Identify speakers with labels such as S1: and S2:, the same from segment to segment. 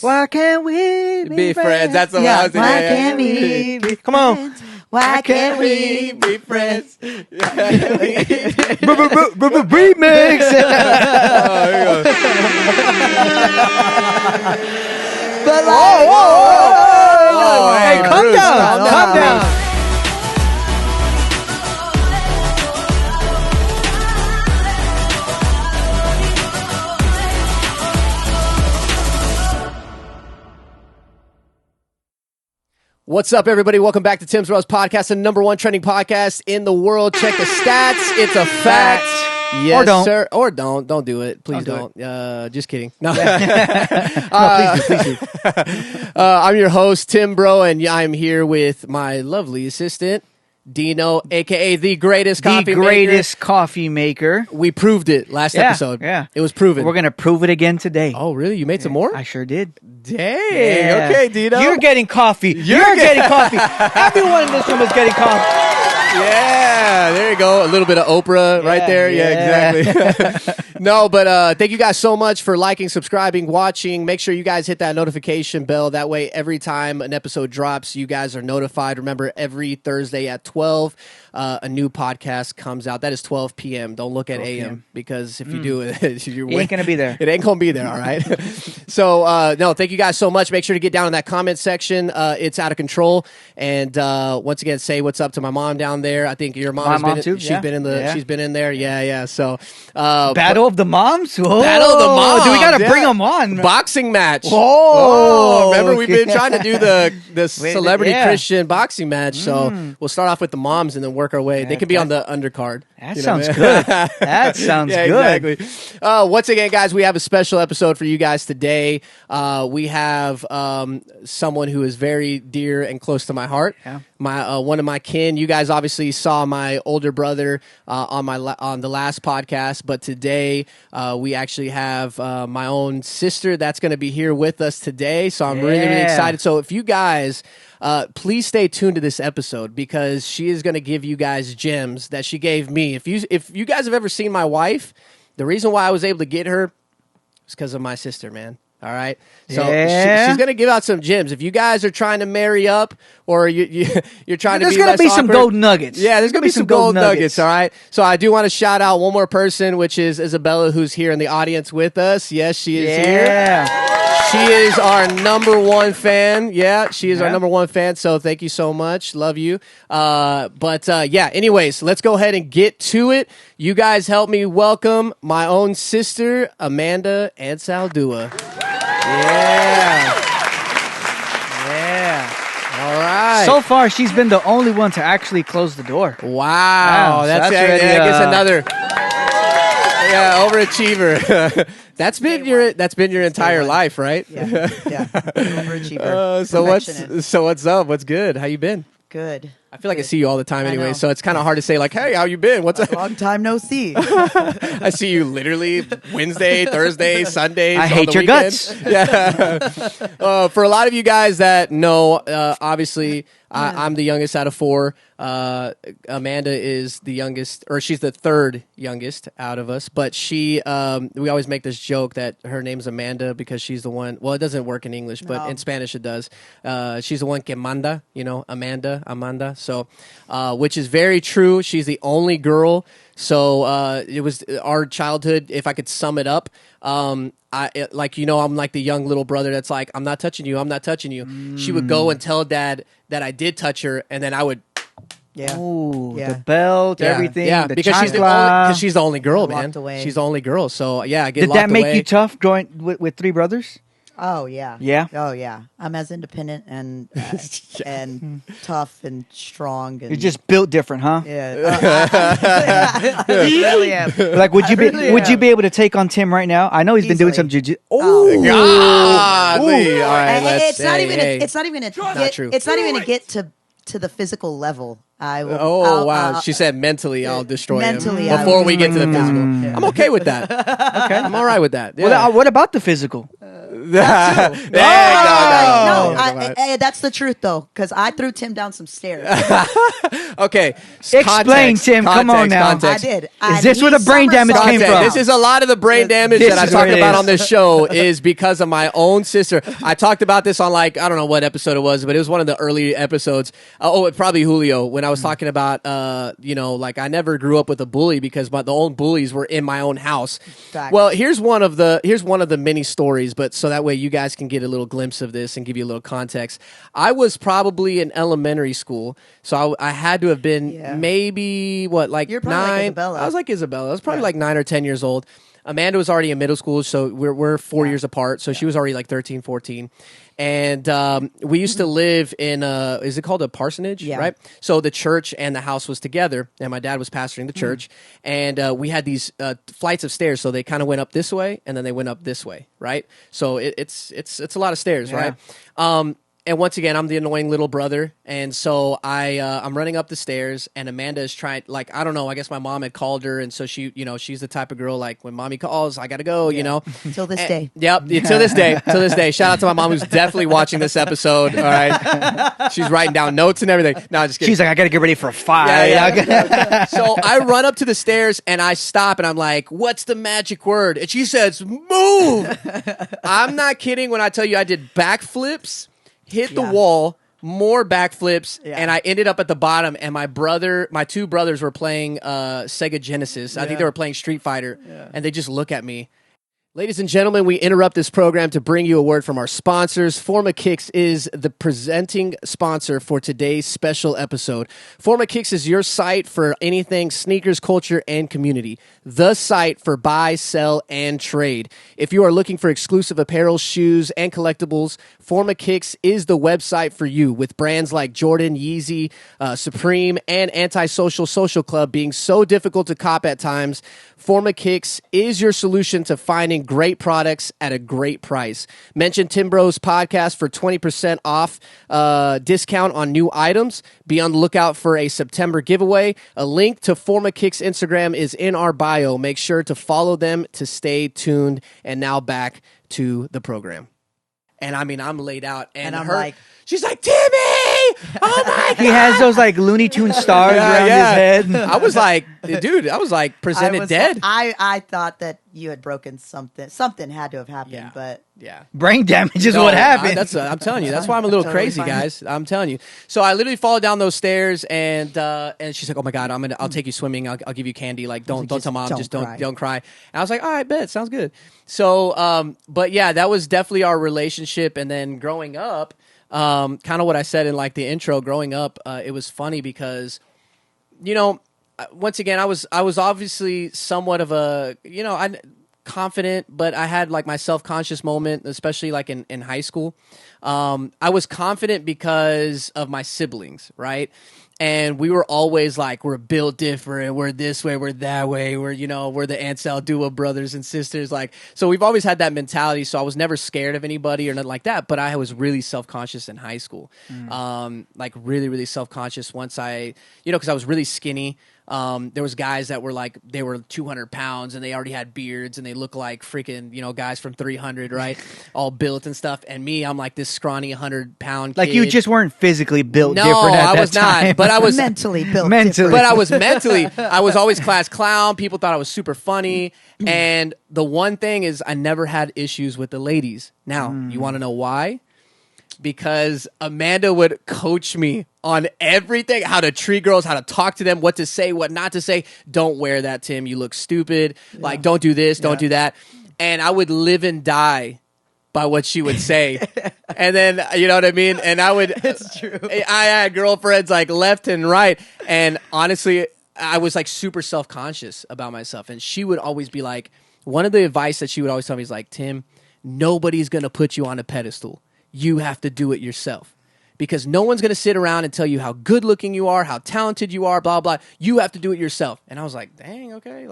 S1: Why can't we
S2: be friends? That's what I was saying.
S1: Why can't we be
S2: Come on.
S1: friends? Why can't we
S2: be friends?
S1: Remix. But like,
S2: whoa.
S1: Hey, calm down.
S2: What's up, everybody? Welcome back to Tim's Rose Podcast, the number one trending podcast in the world. Check the stats. It's a fact. Yes,
S1: or don't.
S2: sir. Or don't. Don't do it. Please don't. Just kidding. No.
S1: Please do.
S2: I'm your host, Tim Bro, and I'm here with my lovely assistant, Dino, a.k.a. the greatest
S1: coffee maker.
S2: We proved it last episode.
S1: Yeah.
S2: It was proven.
S1: We're going to prove it again today.
S2: Oh, really? You made some more?
S1: I sure did.
S2: Dang. Yeah. Okay, Dino.
S1: You're getting coffee. You're getting coffee. Everyone in this room is getting coffee.
S2: Yeah, there you go. A little bit of Oprah right there. Yeah, exactly. No, but thank you guys so much for liking, subscribing, watching. Make sure you guys hit that notification bell. That way, every time an episode drops, you guys are notified. Remember, every Thursday at 12, a new podcast comes out. That is 12 p.m. Don't look at AM because if you do it, you
S1: ain't going to be there.
S2: It ain't going to be there, all right? So, no, thank you guys so much. Make sure to get down in that comment section. It's out of control. And once again, say what's up to my mom down there. I think your mom's
S1: mom too.
S2: She's been in the. She's been in there. Yeah. So
S1: Battle of the Moms. Whoa.
S2: Battle of the Moms.
S1: Do we got to bring them on?
S2: Boxing match.
S1: Oh,
S2: remember we've been trying to do the celebrity Christian boxing match. So we'll start off with the moms and then work our way. They can be on the undercard.
S1: That sounds good. That sounds good.
S2: Exactly. Once again, guys, we have a special episode for you guys today. We have someone who is very dear and close to my heart.
S1: Yeah.
S2: My one of my kin. You guys obviously saw my older brother on the last podcast, but today we actually have my own sister that's going to be here with us today. So I'm really excited. So if you guys. Please stay tuned to this episode because she is going to give you guys gems that she gave me. If you guys have ever seen my wife, the reason why I was able to get her is because of my sister, man. All right, so she's going to give out some gems. If you guys are trying to marry up or you're trying to be less awkward, there's going to be
S1: some gold nuggets.
S2: Yeah, there's going to be some gold nuggets. All right, so I do want to shout out one more person, which is Isabella, who's here in the audience with us. Yes, she is here. She is our number one fan. Yeah, she is our number one fan. So thank you so much. Love you. Anyways, let's go ahead and get to it. You guys help me welcome my own sister, Amanda Anzaldua. Yeah. All right.
S1: So far, she's been the only one to actually close the door.
S2: Wow. That's already, I guess another. Overachiever. That's been your entire life, right?
S3: Yeah. Overachiever.
S2: So what's up? What's good? How you been?
S3: Good.
S2: I feel like I see you all the time anyway, so it's kind of hard to say like, "Hey, how you been? What's up?"
S3: Long time no see.
S2: I see you literally Wednesday, Thursday, Sundays.
S1: I hate your guts.
S2: Yeah. For a lot of you guys that know, obviously, I'm the youngest out of four. Amanda is the youngest, or she's the third youngest out of us. But we always make this joke that her name's Amanda because she's the one. Well, it doesn't work in English, but in Spanish it does. She's the one que manda, Amanda. So, which is very true. She's the only girl. So it was our childhood. If I could sum it up, I'm like the young little brother that's like, I'm not touching you. I'm not touching you. She would go and tell dad that I did touch her, and then I would.
S3: Yeah.
S1: Ooh, the belt, everything.
S2: Yeah,
S1: the
S2: because she's the only girl, man. She's the only girl. So yeah, I get
S1: Did
S2: locked
S1: that make
S2: away.
S1: you tough growing with three brothers?
S3: Oh yeah.
S1: Yeah.
S3: Oh yeah. I'm as independent and and tough and strong. And
S1: You're just built different, huh?
S3: Yeah. I really am.
S1: Like, would you be able to take on Tim right now? I know he's been doing some jiu-jitsu.
S2: All right,
S3: it's not even a get to the physical level.
S2: Wow. She said mentally I'll destroy him before we get to the physical.
S3: Yeah.
S2: I'm okay with that. Okay. I'm all right with that. Yeah.
S1: Well, what about the physical?
S2: There you go.
S3: No,
S2: Come on.
S3: that's the truth though, because I threw Tim down some stairs.
S2: Okay.
S1: Explain, Tim. Come on now.
S2: Context.
S3: I did.
S1: Is
S3: And
S1: this where
S3: he
S1: the brain damage came
S2: Context.
S1: from?
S2: This is a lot of the brain damage
S1: This
S2: that I
S1: is
S2: talk
S1: what it
S2: about
S1: is.
S2: on this show is because of my own sister. I talked about this on I don't know what episode it was, but it was one of the early episodes. Probably Julio, when I was talking about, I never grew up with a bully because the own bullies were in my own house.
S3: Facts.
S2: Well, here's one of the many stories, but so that way you guys can get a little glimpse of this and give you a little context. I was probably in elementary school, so I had to have been maybe
S3: You're probably like
S2: 9.
S3: Isabella.
S2: I was like Isabella. I was probably like 9 or 10 years old. Amanda was already in middle school, so we're 4 years apart. So she was already like 13, 14. And we used to live in is it called a parsonage?
S3: Yeah.
S2: Right? So the church and the house was together, and my dad was pastoring the church. And we had these flights of stairs, so they kind of went up this way, and then they went up this way, right? So it's a lot of stairs, right? And once again, I'm the annoying little brother, and so I'm running up the stairs, and Amanda is trying. I don't know. I guess my mom had called her, and so she, she's the type of girl when mommy calls, I gotta go.
S3: Till this day.
S2: Yep, till this day. Till this day. Shout out to my mom who's definitely watching this episode. All right, she's writing down notes and everything. No, just kidding.
S1: She's like, I got to get ready for a fight.
S2: Yeah. So I run up to the stairs and I stop and I'm like, what's the magic word? And she says, move. I'm not kidding when I tell you I did backflips, hit the wall, more backflips, and I ended up at the bottom. And my two brothers were playing Sega Genesis. I think they were playing Street Fighter. And they just look at me. Ladies and gentlemen, we interrupt this program to bring you a word from our sponsors. Forma Kicks is the presenting sponsor for today's special episode. Forma Kicks is your site for anything sneakers, culture, and community. The site for buy, sell, and trade. If you are looking for exclusive apparel, shoes, and collectibles, Forma Kicks is the website for you, with brands like Jordan, Yeezy, Supreme, and Antisocial Social Club being so difficult to cop at times. Forma Kicks is your solution to finding great products at a great price. Mention Tim Bros Podcast for 20% off discount on new items. Be on the lookout for a September giveaway. A link to Forma Kicks Instagram is in our bio. Make sure to follow them to stay tuned. And now back to the program. And I mean, I'm laid out, and
S3: I'm
S2: her,
S3: like,
S2: she's like, Timmy! Oh my God!
S1: He has those Looney Tune stars around his head.
S2: I was like, dude, presented dead.
S3: I thought that you had broken something. Something had to have happened, but
S1: Brain damage is what happened.
S2: I'm telling you. That's why I'm a little
S3: Totally
S2: crazy,
S3: fine.
S2: guys. I'm telling you. So I literally fall down those stairs, and she's like, "Oh my God, I'll take you swimming. I'll give you candy. Don't tell mom. Just don't cry." And I was like, "All right, bet. Sounds good." So, but yeah, that was definitely our relationship. And then growing up, kind of what I said in the intro. Growing up, it was funny because, once again, I was obviously somewhat of a, confident, but I had my self-conscious moment, especially in high school. I was confident because of my siblings, right? And we were always we're built different, we're this way, we're that way, we're the Anzaldua brothers and sisters, so we've always had that mentality. So I was never scared of anybody or nothing like that, but I was really self-conscious in high school. Really, really self-conscious once I, because I was really skinny. There was guys that were they were 200 pounds and they already had beards and they look like freaking, guys from 300, right? All built and stuff. And me, I'm this scrawny 100-pound kid.
S1: You just weren't physically built different at
S2: I
S1: that
S2: was
S1: time.
S2: not, but I was
S3: mentally built.
S1: Mentally.
S2: but I was I was always class clown. People thought I was super funny. And the one thing is I never had issues with the ladies. Now, you want to know why? Because Amanda would coach me on everything, how to treat girls, how to talk to them, what to say, what not to say. Don't wear that, Tim. You look stupid. Don't do this, don't do that. And I would live and die by what she would say. And then, you know what I mean? And I would...
S3: It's true.
S2: I had girlfriends left and right. And honestly, I was super self-conscious about myself. And she would always be one of the advice that she would always tell me is Tim, nobody's going to put you on a pedestal. You have to do it yourself, because no one's going to sit around and tell you how good looking you are, how talented you are, blah, blah. You have to do it yourself. And I was like, dang, okay,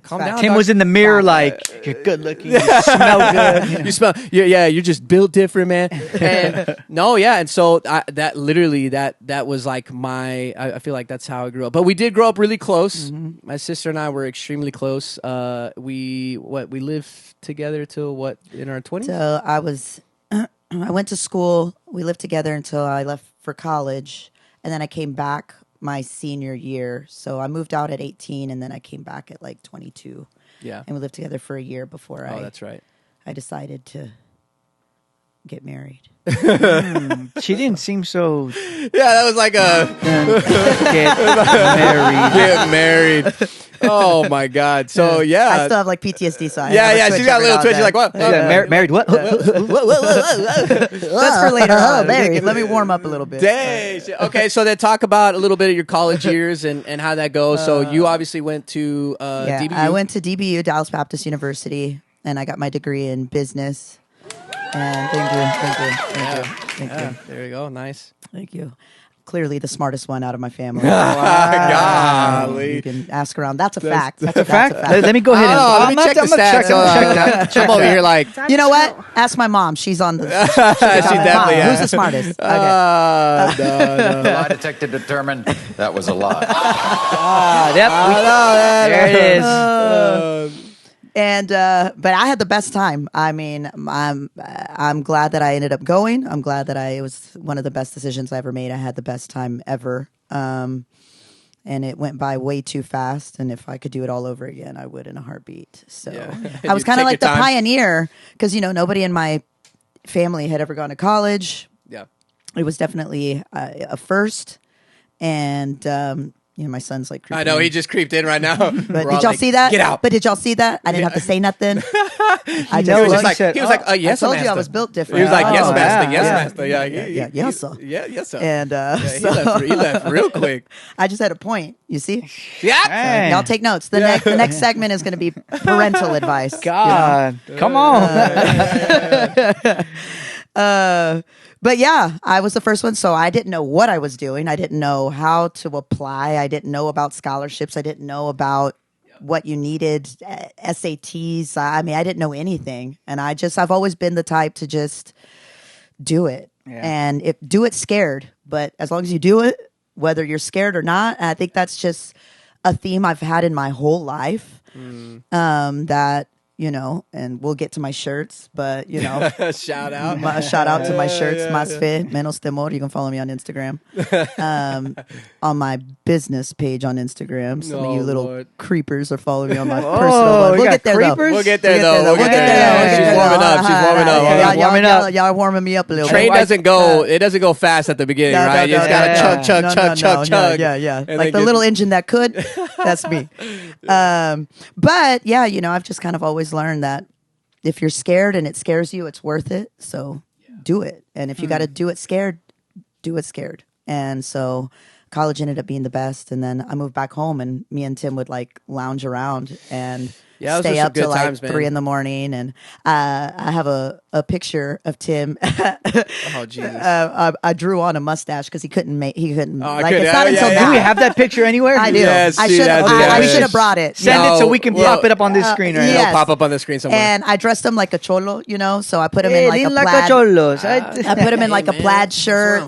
S2: calm down.
S1: Tim
S2: dog.
S1: was in the mirror like, you're good looking, you smell good.
S2: You smell, you're just built different, man. And and so that literally that was like I feel like that's how I grew up. But we did grow up really close.
S3: Mm-hmm.
S2: My sister and I were extremely close. We lived together till in our 20s?
S3: So I went to school. We lived together until I left for college, and then I came back my senior year. So I moved out at 18, and then I came back at like 22.
S2: Yeah.
S3: And we lived together for a year before
S2: that's right.
S3: I decided to get married.
S1: She didn't seem so.
S2: Yeah, that was like a
S1: Get married.
S2: get married. Oh my God. So
S3: I
S2: yeah.
S3: still have like PTSD, so I
S2: Yeah,
S3: have a
S2: yeah.
S3: twitch
S2: She's got a
S3: every
S2: little
S3: now
S2: twitch.
S3: and
S2: She's like,
S3: then.
S2: what?
S1: Married what?
S3: That's for later. Oh, married. Let me warm up a little bit.
S2: Dang. Okay, so then talk about a little bit of your college years and how that goes. So you obviously went to DBU.
S3: I went to DBU, Dallas Baptist University, and I got my degree in business. And thank you.
S2: There you go. Nice.
S3: Thank you. Clearly the smartest one out of my family.
S2: Golly.
S3: You can ask around. That's a fact. That's a
S1: Fact?
S3: fact.
S1: Let me go ahead and.
S2: Oh, let me check the stats.
S1: Check
S2: I'm over here like,
S3: You know what? Ask my mom. She's on the.
S2: she definitely
S3: Mom,
S2: is.
S3: who's the smartest? Okay.
S2: no.
S4: The lie detector determined that was a lie.
S1: Yep. There it is.
S3: And but I had the best time. I mean, I'm glad that I ended up going. I'm glad that it was one of the best decisions I ever made. I had the best time ever. And it went by way too fast. And if I could do it all over again, I would in a heartbeat. So I was
S2: You
S3: kind of
S2: take
S3: like the
S2: your time.
S3: pioneer because nobody in my family had ever gone to college.
S2: Yeah.
S3: It was definitely a first, and my son's like.
S2: I know he just creeped in right now.
S3: But did y'all see that?
S2: Get out.
S3: But did y'all see that? I didn't have to say nothing. I
S1: know
S2: He was
S1: what?
S2: just like, yes,
S3: I told you I
S2: master.
S3: was built different.
S2: He was like, yes,
S1: Oh,
S2: master,
S1: yeah.
S2: yes, master. Yeah,
S3: yes, sir.
S2: Yeah, yes, sir.
S3: And
S2: He left real quick.
S3: I just had a point. You see,
S2: Yeah.
S1: Hey.
S3: y'all take notes. The next segment is going to be parental advice.
S1: God, come on.
S3: But yeah, I was the first one, so I didn't know what I was doing. I didn't know how to apply. I didn't know about scholarships. I didn't know about what you needed, SATs. I mean, I didn't know anything, and I've always been the type to just do it, and do it scared. But as long as you do it, whether you're scared or not, I think that's just a theme I've had in my whole life. That. And we'll get to my shirts, but
S2: Shout out.
S3: shout out to my shirts, Más Fe, Menos Temor. You can follow me on Instagram. On my business page on Instagram. Some of you little
S2: Lord.
S3: creepers are following me on my personal one.
S1: you
S3: We'll
S1: got
S3: get there, though.
S1: creepers?
S2: We'll get there, though.
S3: She's
S2: She's warming up. She's warming up.
S1: Warming up.
S3: Y'all warming me up a little
S2: Train
S3: bit.
S2: doesn't go. It doesn't go fast at the beginning, right? It's got to chug.
S3: Yeah.
S2: And
S3: Like
S2: then
S3: the little engine that could. That's me. But yeah, I've just kind of always learned that if you're scared and it scares you, it's worth it. So do it. And if you got to do it scared, do it scared. And so college ended up being the best. And then I moved back home, and me and Tim would like lounge around and
S2: those were
S3: stay
S2: some
S3: up
S2: good
S3: till like
S2: times, man.
S3: 3 a.m. And I have a picture of Tim.
S2: Oh Jesus!
S3: I drew on a mustache because he couldn't.
S2: I
S3: It's
S2: couldn't.
S3: not
S2: Yeah,
S3: until
S2: yeah,
S3: now.
S1: Do we have that picture anywhere?
S3: I do.
S2: Yes,
S3: I
S2: dude,
S3: should.
S2: that's
S3: I
S2: hilarious.
S3: should have brought it.
S1: Send it so we can pop it up on this screen right
S3: yeah.
S2: It'll pop up on the screen somewhere.
S3: And I dressed him like a cholo, so I put him
S1: Hey,
S3: in like a
S1: Lin
S3: plaid.
S1: Lacacholos.
S3: I put him in like a plaid shirt,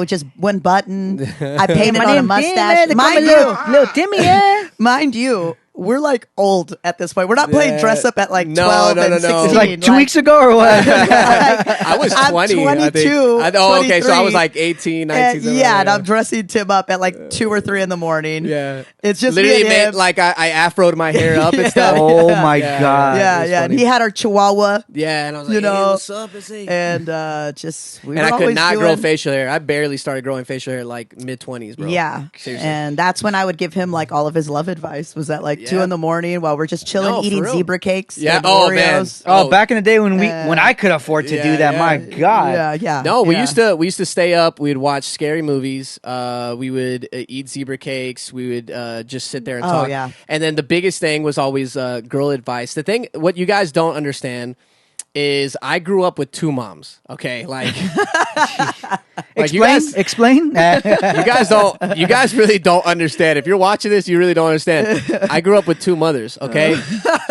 S3: just one button. I painted on a mustache.
S1: Little Timmy, yeah.
S3: Mind you, we're like old at this point. We're not playing dress up at like 12 and 16.
S1: It's like 2 weeks ago or what?
S2: I was 20.
S3: I'm 22.
S2: I think. Okay, so I
S3: 23.
S2: was like 18, 19. something
S3: Yeah,
S2: like
S3: and
S2: that.
S3: I'm dressing Tim up at like 2 or 3 in the morning.
S2: Yeah.
S3: It's just
S2: literally
S3: me and him.
S2: made like I afroed my hair up and stuff.
S1: Oh my
S2: Yeah.
S1: God.
S3: Yeah,
S2: it was
S3: yeah. And
S2: funny.
S3: he had our Chihuahua,
S2: Yeah, and I was like,
S3: You know,
S2: hey, what's up? It's hey.
S3: and we
S2: And
S3: were
S2: I could
S3: always
S2: not grow
S3: doing-
S2: facial hair. I barely started growing facial hair like mid-20s, bro.
S3: Yeah,
S2: Seriously.
S3: and that's when I would give him like all of his love advice. Was at like 2
S2: Yeah.
S3: in the morning while we're just chilling,
S2: No, for
S3: eating
S2: real.
S3: zebra cakes.
S2: Yeah,
S3: and
S2: oh, man.
S3: Oreos.
S1: Oh, back in the day when I could afford to
S2: Yeah,
S1: do that,
S2: yeah.
S1: my God.
S3: Yeah.
S2: No, we
S3: yeah.
S2: used to stay up. We'd watch scary movies. We would eat zebra cakes. We would just sit there and talk.
S3: yeah.
S2: And then the biggest thing was always girl advice. The thing, what you guys don't understand, is I grew up with two moms. Okay, like, like
S1: Explain.
S2: you guys really don't understand. If you're watching this, you really don't understand. I grew up with two mothers. Okay,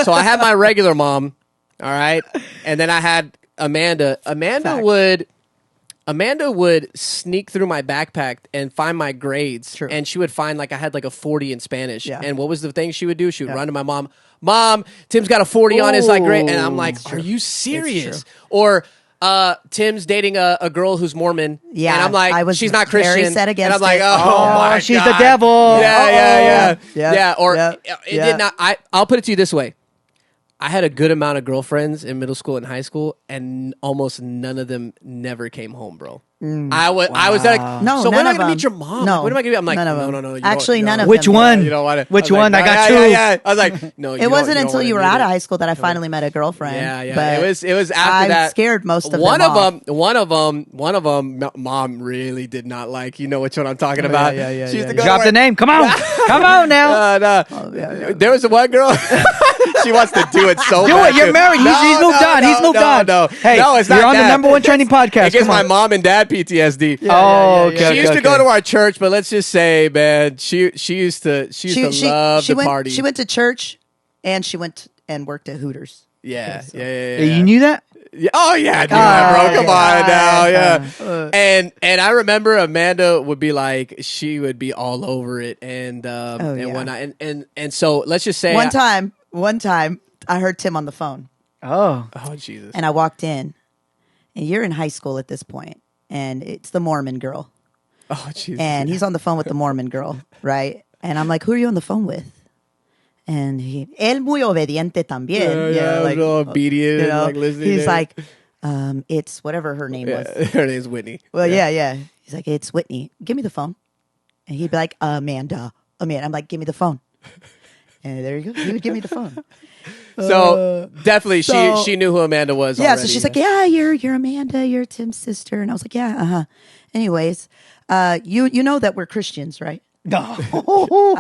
S2: so I had my regular mom. All right, and then I had Amanda. Amanda would sneak through my backpack and find my grades.
S3: True.
S2: And she would find like I had like a 40 in Spanish.
S3: Yeah.
S2: And what was the thing she would do? She would run to my mom. Mom, Tim's got a 40 on his like grade. And I'm like, are you serious? Or Tim's dating a girl who's Mormon.
S3: Yeah,
S2: and I'm like, she's not Christian.
S3: very set against
S2: and I'm like,
S3: it.
S2: oh my
S1: she's
S2: God.
S1: the devil.
S2: Yeah. Or
S3: Yep.
S2: it did not. I'll put it to you this way. I had a good amount of girlfriends in middle school and high school, and almost none of them never came home, bro. I was like,
S3: No,
S2: so when am
S3: none
S2: I
S3: of
S2: going to meet
S3: them.
S2: your mom?
S3: No,
S2: Like, when am I going to be? I'm like,
S3: none of them.
S2: no.
S3: Actually, none of
S1: Which
S3: them.
S1: one?
S2: You don't want to.
S1: Which one? I got two.
S2: Yeah. I was like, no.
S3: It wasn't until you were out of high school that I finally met a girlfriend.
S2: Yeah.
S3: But
S2: It was after that.
S3: I scared most of them
S2: One
S3: off.
S2: of them, mom really did not like. You know which one I'm talking about.
S3: yeah,
S2: She used to go
S1: Drop
S2: to
S1: the name. Come on. Come on now.
S2: No. There was one girl. She wants to do it so
S1: Do
S2: bad.
S1: it. You're
S2: too.
S1: married. He's moved on. He's moved on.
S2: No.
S1: Hey,
S2: no, it's
S1: you're
S2: not
S1: on the
S2: that.
S1: #1 trending podcast.
S2: It gives
S1: Come
S2: my
S1: on.
S2: mom and dad PTSD.
S1: Okay.
S2: She used to go to our church, but let's just say, man, she used to love the party.
S3: She went to church, and she went and worked at Hooters.
S2: Yeah.
S1: You knew that?
S2: Yeah. Oh yeah, I do that, bro. Come on now,
S3: yeah.
S2: And I remember Amanda would be like, she would be all over it, and whatnot, and so let's just say
S3: One time, I heard Tim on the phone,
S1: Oh.
S2: Oh Jesus!
S3: and I walked in, and you're in high school at this point, and it's the Mormon Girl,
S2: Oh Jesus!
S3: and he's on the phone with the Mormon Girl, right? And I'm like, who are you on the phone with? And él muy obediente también.
S2: like real obedient,
S3: you know,
S2: like listening.
S3: he's
S2: there.
S3: like, it's whatever her name was.
S2: Her name's Whitney.
S3: Well, yeah. He's like, it's Whitney. Give me the phone. And he'd be like, Amanda. I'm like, give me the phone. And there you go. He would give me the phone.
S2: So definitely, she knew who Amanda was.
S3: Yeah.
S2: already.
S3: So she's like, yeah, you're Amanda. You're Tim's sister. And I was like, yeah, Anyways, you know that we're Christians, right?
S1: No.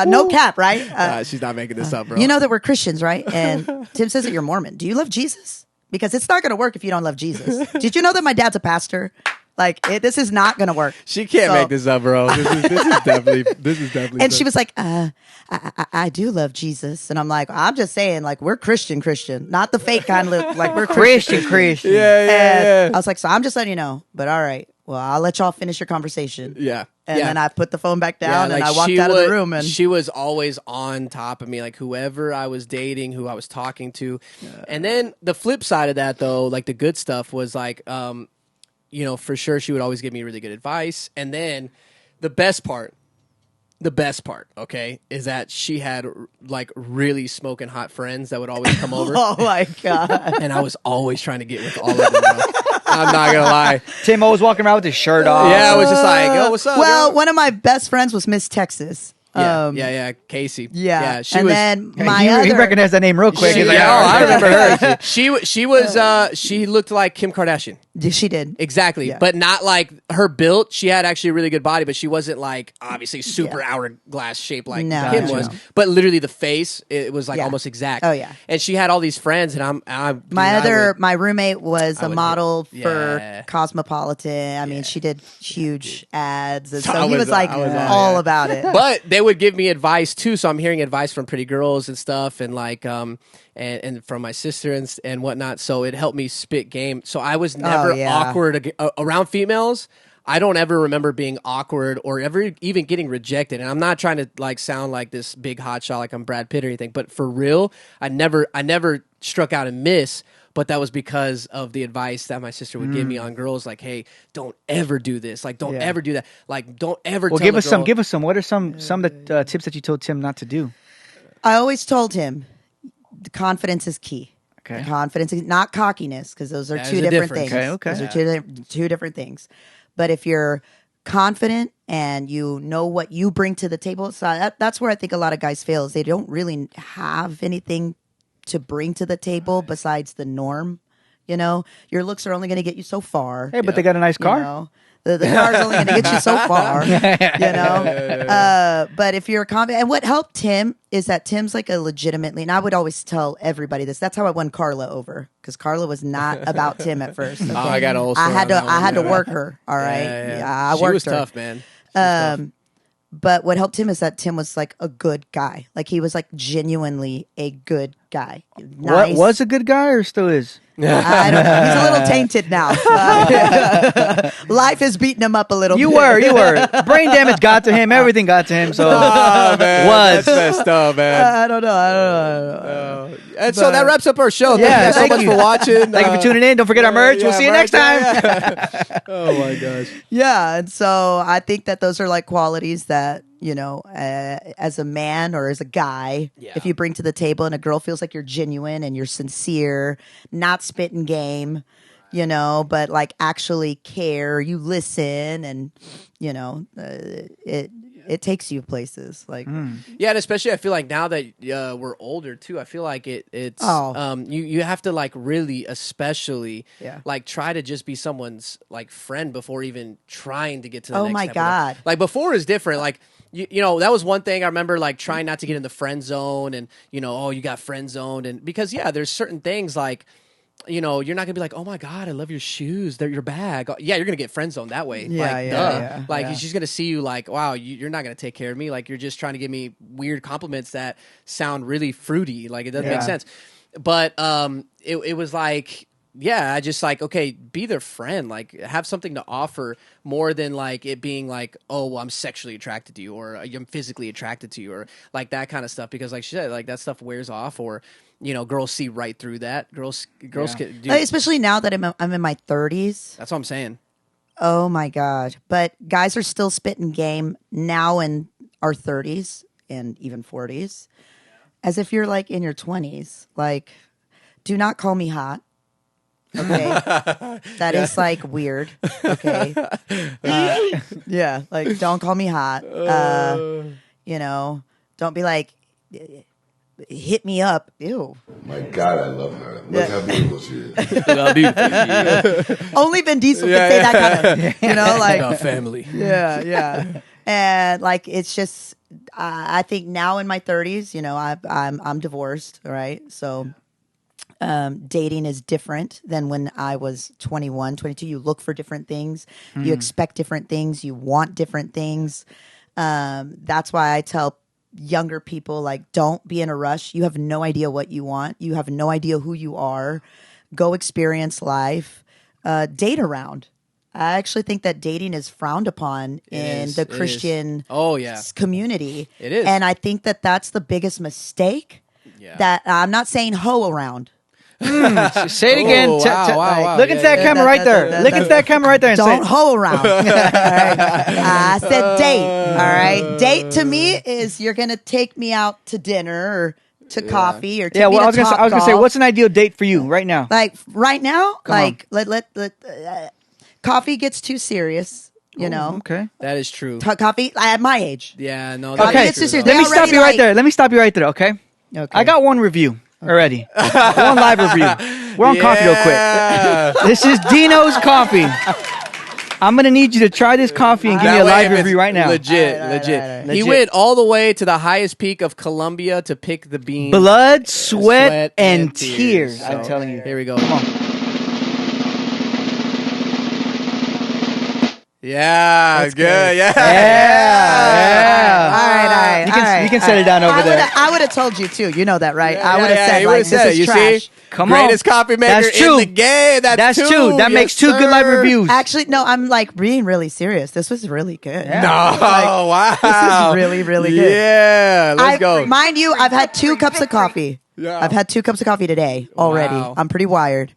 S3: No cap, right?
S2: she's not making this up, bro.
S3: You know that we're Christians, right? And Tim says that you're Mormon. Do you love Jesus? Because it's not going to work if you don't love Jesus. Did you know that my dad's a pastor? Like, this is not going to work.
S2: She can't
S3: So-
S2: make this up, bro. This is definitely.
S3: And she was like, I do love Jesus. And I'm like, I'm just saying, like, we're Christian, not the fake kind of, like, we're Christian.
S1: Christian.
S2: yeah.
S3: I was like, so I'm just letting you know. But all right, well, I'll let y'all finish your conversation.
S2: Yeah.
S3: And
S2: yeah.
S3: then I put the phone back down and
S2: like
S3: I walked out of the room. And
S2: she was always on top of me, like whoever I was dating, who I was talking to. And then the flip side of that, though, like the good stuff was like, for sure she would always give me really good advice. And then the best part, okay, is that she had like really smoking hot friends that would always come over.
S3: oh my God.
S2: And I was always trying to get with all of them, bro. I'm not gonna lie.
S1: Tim always walking around with his shirt off.
S2: Yeah, I was just like, yo, what's up?
S3: Well,
S2: girl?
S3: one of my best friends was Miss Texas.
S2: Yeah, Casey.
S3: Yeah.
S2: she
S3: and
S2: was.
S3: then
S1: He
S3: my other...
S1: recognized that name real quick.
S2: She,
S1: He's like,
S2: yeah,
S1: oh,
S2: I remember her. She looked like Kim Kardashian.
S3: She did.
S2: Exactly,
S3: Yeah.
S2: but not like her built. She had actually a really good body, but she wasn't like obviously super hourglass shaped like
S3: No,
S2: Kim
S3: no,
S2: was.
S3: no.
S2: But literally the face, it was like
S3: Yeah.
S2: almost exact.
S3: Oh, yeah.
S2: And she had all these friends, and
S3: My roommate was
S2: I
S3: a
S2: would
S3: model
S2: hit-
S3: for
S2: yeah.
S3: Cosmopolitan. I mean, she did huge ads, and
S2: So
S3: so
S2: I
S3: he
S2: was-
S3: was like
S2: I was on,
S3: all
S2: yeah.
S3: about it.
S2: But they would give me advice too, so I'm hearing advice from pretty girls and stuff, and like and from my sister and whatnot. So it helped me spit game. So I was never
S3: yeah.
S2: awkward around females. I don't ever remember being awkward or ever even getting rejected. And I'm not trying to like sound like this big hotshot like I'm Brad Pitt or anything, but for real, I never struck out and miss. But that was because of the advice that my sister would give me on girls, like, "Hey, don't ever do this. Like, don't ever do that. Like, don't ever."
S1: Well,
S2: tell
S1: give
S2: a
S1: us some.
S2: girl-
S1: Give us some. What are some of the tips that you told Tim not to do?
S3: I always told him, the confidence is key.
S1: Okay.
S3: Confidence, not cockiness, because those are
S2: There's
S3: two
S2: a
S3: different
S2: difference.
S3: things.
S1: Okay.
S3: Those are two different things. But if you're confident and you know what you bring to the table, so that's where I think a lot of guys fail, is they don't really have anything to bring to the table besides the norm. You know, your looks are only going to get you so far.
S1: Hey, but they got a nice car.
S3: You know? The car's only going to get you so far, you know. But if you're a and what helped Tim is that Tim's like a legitimately, and I would always tell everybody this. That's how I won Karla over, because Karla was not about Tim at first. Okay?
S2: Oh, I got a
S3: I had to work her. All right, I
S2: she
S3: worked
S2: was
S3: her.
S2: tough, man. She was tough.
S3: But what helped him is that Tim was like a good guy. Like he was like genuinely a good guy. Nice.
S1: What was a good guy or still is?
S3: I don't know. He's a little tainted now. Life has beaten him up a little bit.
S1: You were. Brain damage got to him. Everything got to him. So
S2: Oh, man.
S1: Was.
S2: That's messed up, man.
S3: I don't know.
S2: And so that wraps up our show.
S1: Yeah,
S2: Thank you so much for watching.
S1: thank you for tuning in. Don't forget our merch. We'll see you next time.
S2: Oh, my gosh.
S3: Yeah, and so I think that those are like qualities that, you know, as a man or as a guy, if you bring to the table and a girl feels like you're genuine and you're sincere, not spitting game, you know, but like actually care, you listen, and, you know, it takes you places. Like,
S2: Yeah, and especially I feel like now that we're older too, I feel like it's you have to like really especially like try to just be someone's like friend before even trying to get to the next
S3: my
S2: step.
S3: God.
S2: Like before is different. Like you know, that was one thing I remember, like trying not to get in the friend zone, and you know, oh, you got friend zoned, and because there's certain things like, you know, you're not gonna be like, oh my God, I love your shoes, they're your bag. Yeah, you're gonna get friend zoned that way. She's gonna see you like, wow, you're not gonna take care of me. Like you're just trying to give me weird compliments that sound really fruity. Like it doesn't make sense. But it was like, yeah, I just like, okay, be their friend, like have something to offer more than like it being like, oh, well, I'm sexually attracted to you, or I'm physically attracted to you, or like that kind of stuff, because like she said, like that stuff wears off, or you know, girls see right through that. Girls can do.
S3: especially now that I'm in my 30s.
S2: That's what I'm saying.
S3: Oh my God. But guys are still spitting game now in our 30s and even 40s, as if you're like in your 20s. Like, do not call me hot. Okay. That is like weird. Okay. Yeah. Like, don't call me hot. You know, don't be like, hit me up. Ew.
S5: My God, I love her. Look how beautiful she is.
S3: Only Vin Diesel can say that kind of, you know, like
S2: Our family.
S3: yeah. And like, it's just, I think now in my 30s, you know, I'm divorced, right? So dating is different than when I was 21, 22. You look for different things. You expect different things. You want different things. That's why I tell younger people, like, don't be in a rush. You have no idea what you want. You have no idea who you are. Go experience life. Date around. I actually think that dating is frowned upon in the Christian community.
S2: It is.
S3: And I think that that's the biggest mistake. That I'm not saying hoe around.
S1: Say it again.
S2: Oh, wow.
S1: Look into that camera right there. Look into that camera right there and
S3: Don't
S1: say,
S3: hoe around. All right? I said date. All right. Date to me is you're going to take me out to dinner or to coffee or take me to
S1: I was gonna say, what's an ideal date for you right now?
S3: Like right now,
S1: Come
S3: like let coffee gets too serious, you know.
S1: Okay.
S2: That is true.
S3: Coffee at my age.
S2: Yeah, no.
S3: Okay,
S2: That is
S3: it's
S2: true,
S3: just-
S2: though.
S3: they
S1: Let me stop
S3: already,
S1: you right
S3: like-
S1: there. Let me stop you right there, okay?
S3: Okay.
S1: I got one review already. One live review. We're on coffee real quick. This is Dino's Coffee. I'm going to need you to try this coffee and give me a live review right now.
S2: Legit.
S3: All
S2: He
S1: right.
S2: went all the way to the highest peak of Colombia to pick the bean.
S1: Blood, sweat, and
S2: tears.
S1: tears. I'm
S2: So,
S1: telling you.
S2: Here we go.
S1: Come on.
S2: Yeah,
S3: That's
S2: good.
S3: good.
S2: Yeah.
S1: Yeah.
S3: All right.
S1: You can set it down over there.
S3: I would have told you too. You know that, right?
S2: Yeah,
S3: I would have
S2: yeah,
S3: said
S2: he
S3: like
S2: would've said
S3: this
S2: it.
S3: is
S2: You
S3: trash.
S2: see?
S1: Come on.
S2: Greatest coffee maker
S1: That's true.
S2: in the game. That's
S1: true. That makes two good live reviews.
S3: Actually, no, I'm like being really serious. This was really good.
S1: Yeah.
S2: No, wow.
S3: This is really, really good.
S2: Yeah, let's go.
S3: Mind you, I've had 2 cups of coffee.
S2: Yeah.
S3: I've had 2 cups of coffee today already.
S2: Wow.
S3: I'm pretty wired.